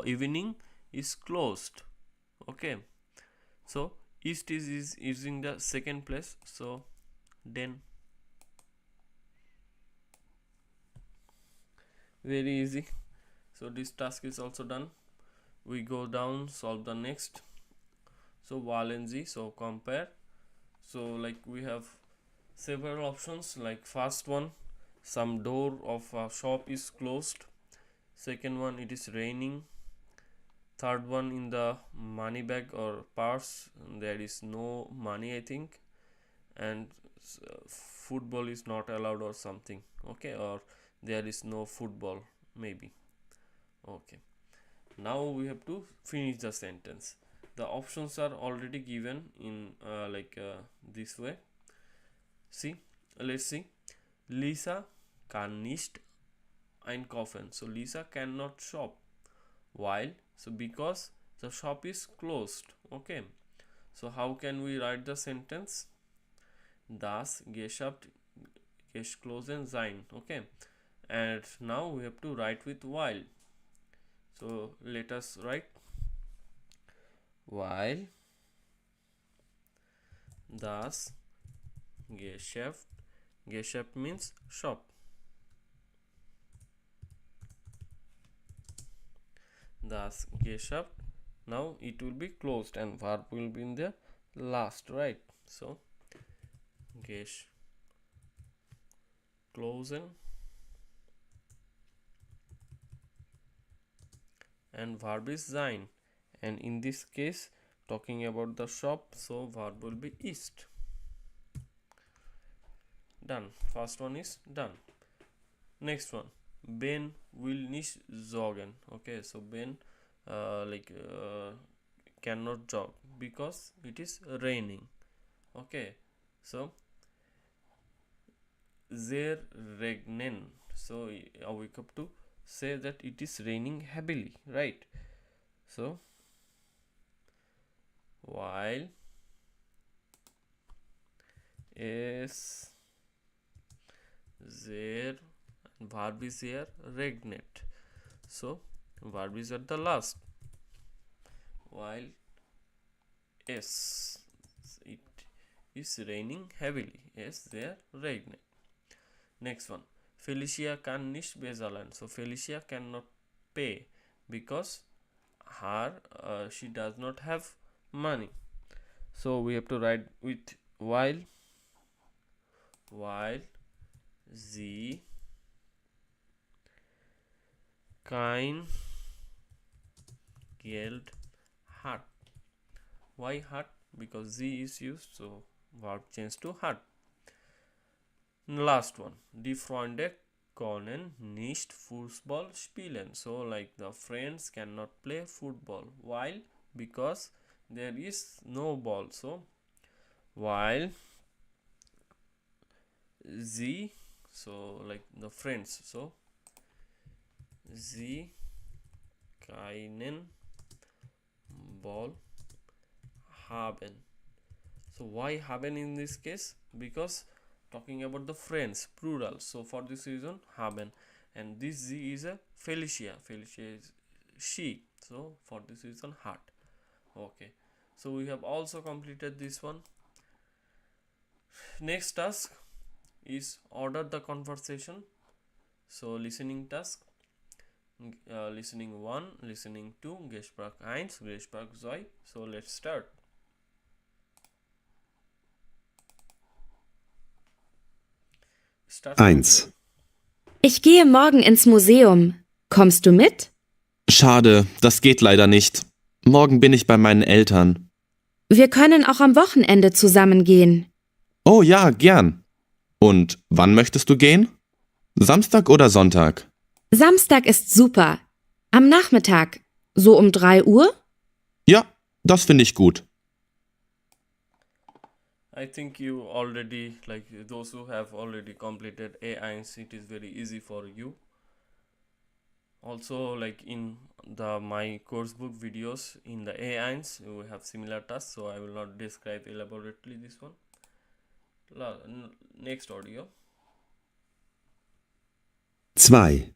evening is closed. Okay, so ist is using the second place, so then very easy. So this task is also done. We go down, solve the next. So Valen Z, so compare. So like we have several options, like first one, some door of a shop is closed. Second one, it is raining. Third one, in the money bag or purse there is no money, I think, and football is not allowed or something. Okay, or there is no football maybe. Okay, now we have to finish the sentence. The options are already given in this way. See, let's see. Lisa kann nicht einkaufen. So Lisa cannot shop. While, so because the shop is closed. Okay, so how can we write the sentence? Das Geschäft geschlossen sein. Okay, and now we have to write with while. So let us write while das Geschäft means shop. Das Geschäft, now it will be closed and verb will be in the last, right? So closing and verb is sein, and in this case talking about the shop, so verb will be ist. Done. First one is done. Next one, Ben will nicht joggen. Okay, so Ben cannot jog because it is raining. Okay, so there regnen. So we have to say that it is raining heavily, right? So while is there, verb is here regnet, so verb is at the last. While it is raining heavily, yes, there regnet. Next one, Felicia kann nicht bezahlen. So Felicia cannot pay because she does not have money. So we have to write with while sie kein Geld hat. Why hat? Because sie is used, so verb change to hat. Last one, die Freunde können nicht Fußball spielen. So like the friends cannot play football. Why? Because there is no ball. So while sie, so like the friends, so sie keinen Ball haben. So why haben in this case? Because talking about the friends, plural, so for this reason haben. And this z is a Felicia is she, so for this reason hat. Okay, so we have also completed this one. Next task is order the conversation. So listening task, listening 1, listening 2, Gespräch 1, Gespräch 2. So let's start. Start 1. Ich gehe morgen ins Museum. Kommst du mit? Schade, das geht leider nicht. Morgen bin ich bei meinen Eltern. Wir können auch am Wochenende zusammen gehen. Oh ja, gern. Und wann möchtest du gehen? Samstag oder Sonntag? Samstag ist super. Am Nachmittag, so um 3 Uhr? Ja, das finde ich gut. I think you already, like those who have already completed A1, it is very easy for you. Also, like in my course book videos, in the A1 we have similar tasks, so I will not describe elaborately this one. Next audio. 2.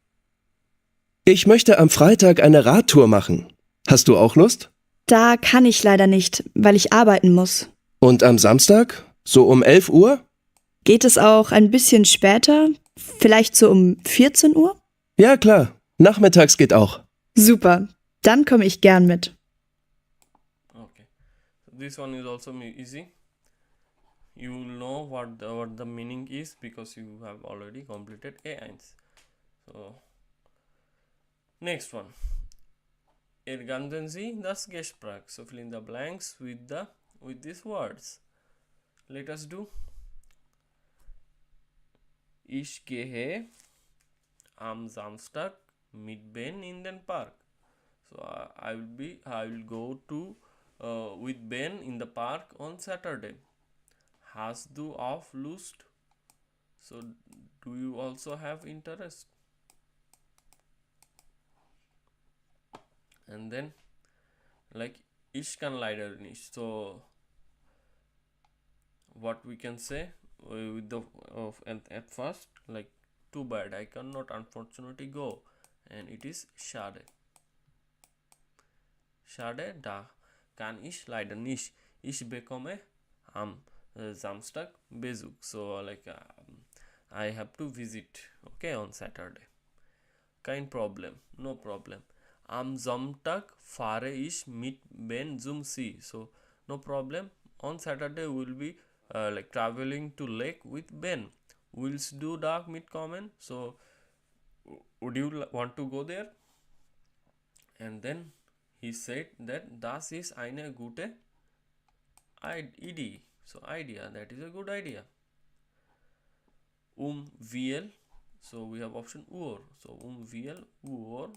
Ich möchte am Freitag eine Radtour machen. Hast du auch Lust? Da kann ich leider nicht, weil ich arbeiten muss. Und am Samstag? So um 11 Uhr? Geht es auch ein bisschen später? Vielleicht so um 14 Uhr? Ja, klar. Nachmittags geht auch. Super. Dann komme ich gern mit. Okay. This one is also easy. You will know what the meaning is because you have already completed A1. So next one. Ergänzen Sie das Gespräch. So fill in the blanks with these words. Let us do. Ich gehe am Samstag mit Ben in den Park. So I will go to with Ben in the park on Saturday. Hast du auch Lust? So do you also have interest? And then like ich kann leider nicht. So what we can say with the at first, like too bad, I cannot unfortunately go, and it is schade. Schade, da kann ich leider nicht. Ich bekomme am Samstag Besuch. So like I have to visit, okay, on Saturday. Kein Problem, no problem. Am Sonntag fahre ich mit Ben zum See. So no problem. On Saturday we will be like traveling to lake with Ben. Willst du da mitkommen? So would you want to go there? And then he said that das ist eine gute Idee. So idea, that is a good idea. Wir So we have option Uor. So VL Uor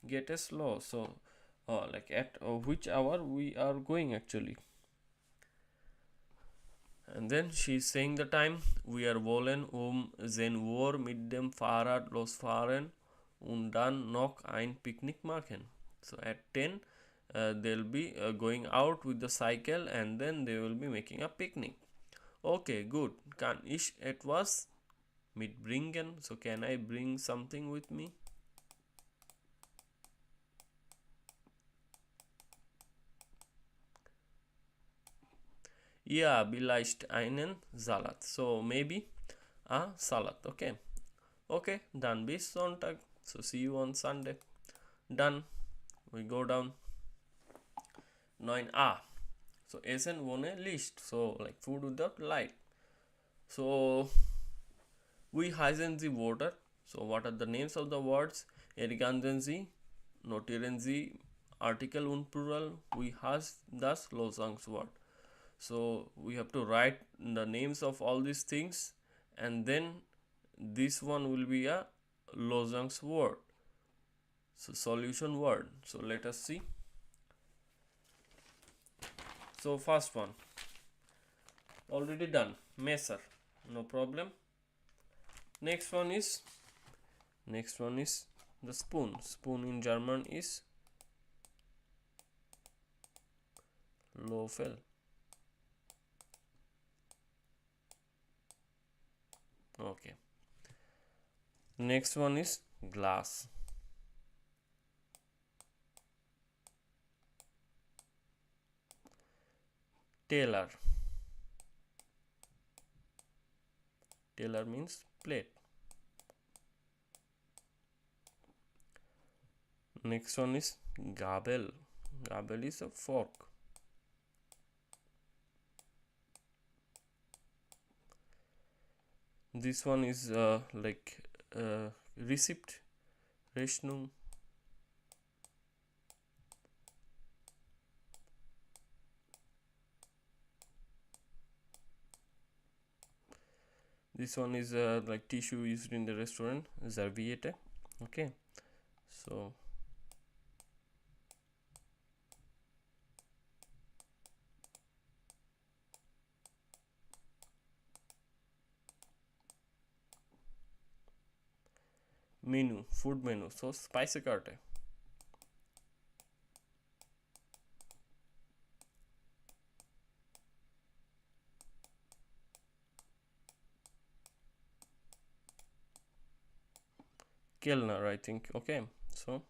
get a slow. So like at which hour we are going actually. And then she's saying the time. We are wollen den Uhr mit dem Fahrrad losfahren und dann noch ein Picknick machen. So at 10 they'll be going out with the cycle and then they will be making a picnic. Okay, good. Kann ich etwas mitbringen? So can I bring something with me? Ja, vielleicht einen Salat. So maybe a salad. Okay. Okay, dann bis Sonntag. So see you on Sunday. Done. We go down. 9a. So Essen ohne Licht. So like food without light. So we heißen the water. So what are the names of the words? Ergänzen Sie, notieren Sie, Artikel und Plural. We has das Losungswort. So we have to write the names of all these things, and then this one will be a Losungswort. So solution word. So let us see. So first one already done. Messer, no problem. Next one is the spoon. Spoon in German is Löffel. Okay. Next one is glass. Tailor. Tailor means plate. Next one is Gabel. Gabel is a fork. This one is Receipt, Rechnung. This one is like tissue used in the restaurant, Serviette. Okay, so menu, food menu. So Speisekarte. Kellner, I think. Okay, so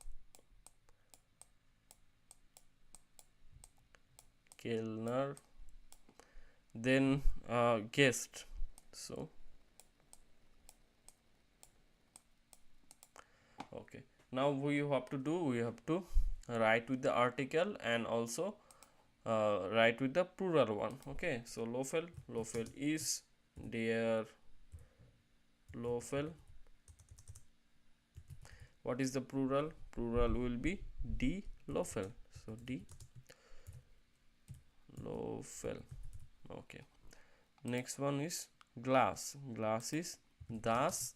Kellner. Then guest. So okay, now we have to do, we have to write with the article and also write with the plural one. Okay, so Löffel is der Löffel. What is the plural? Plural will be die Löffel. So die Löffel. Okay, next one is glass. Glass is das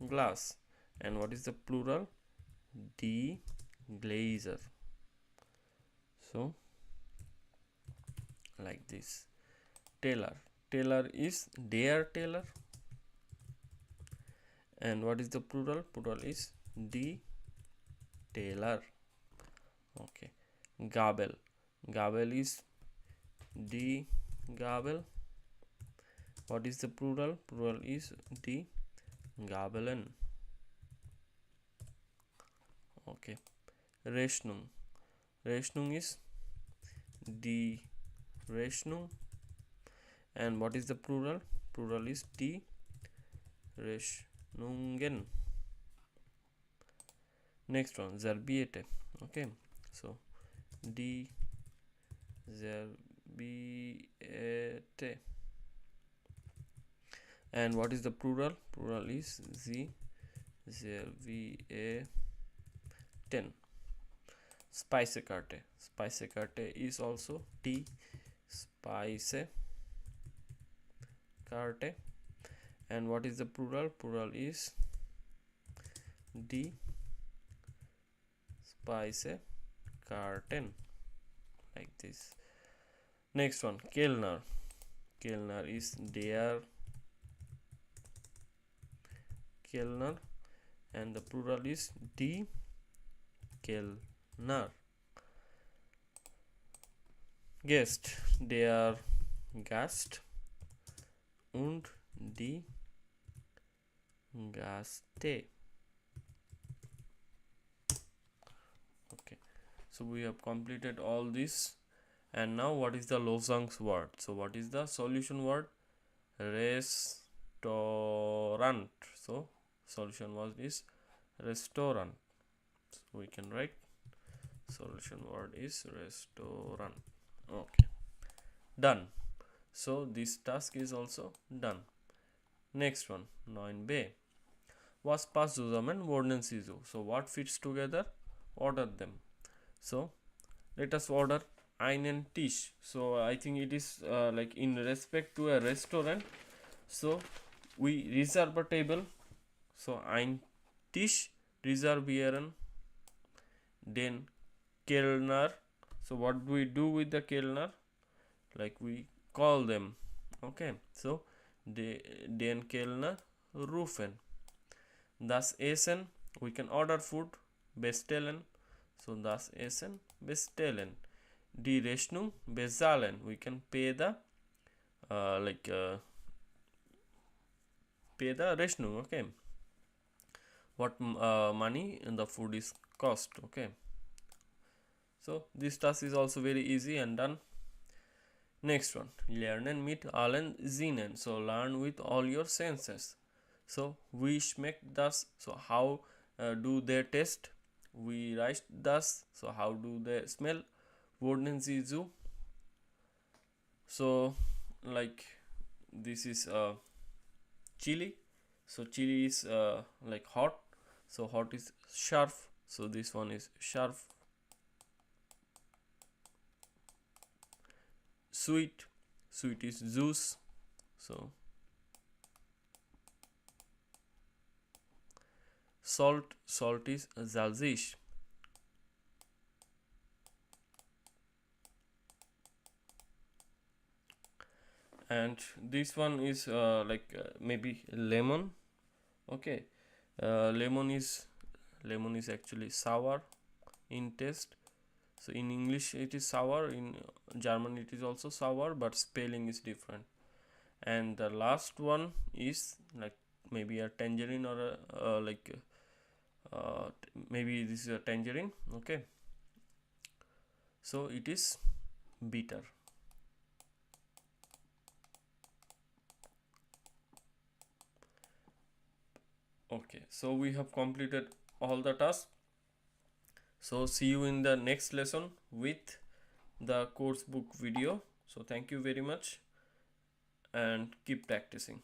Glas. And what is the plural? Die Gläser. So like this. Tailor. Tailor is der Tailor. And what is the plural? Plural is die Tailor. Okay. Gabel. Gabel is die Gabel. What is the plural? Plural is die Gabeln. Okay. Rechnung. Rechnung is die Rechnung. And what is the plural? Plural is die Rechnungen. Next one, Serviette. Okay, so die Serviette. And what is the plural? Plural is the Servietten. Speisekarte. Speisekarte is also die Speisekarte. And what is the plural? Plural is D Speise Karten, like this. Next one, Kellner. Kellner is der Kellner, and the plural is die Kellner. Guest, der Gast und die Gaste. Okay, so we have completed all this, and now what is the Losung's word? So what is the solution word? Restaurant. So solution word is restaurant. So we can write solution word is restaurant. Okay, done. So this task is also done. Next one, 9b. Was passt zusammen wurden sie so? So what fits together? Order them. So let us order einen Tisch. So I think it is like in respect to a restaurant. So we reserve a table. So ein Tisch reservieren. Then Kellner. So what do we do with the Kellner? Like we call them. Okay, so den Kellner rufen. Das Essen, we can order food, bestellen. So das Essen bestellen. Die Rechnung bezahlen, we can pay the pay the Rechnung. Okay, what money and the food is cost. Okay, so this task is also very easy and done. Next one, lernen mit allen Sinnen. So learn with all your senses. So wie schmeckt das? So how do they taste? Wie riecht das? So how do they smell? Wurden sie so? So like this is chili. So chili is like hot. So hot is scharf. So this one is scharf. Sweet is süß. So salt is salzig. And this one is maybe lemon. Okay, lemon is actually sour in taste. So in English it is sour, in German it is also sour, but spelling is different. And the last one is like maybe a tangerine or a maybe this is a tangerine. Okay, so it is bitter. Okay, so we have completed all the tasks. So see you in the next lesson with the course book video. So thank you very much and keep practicing.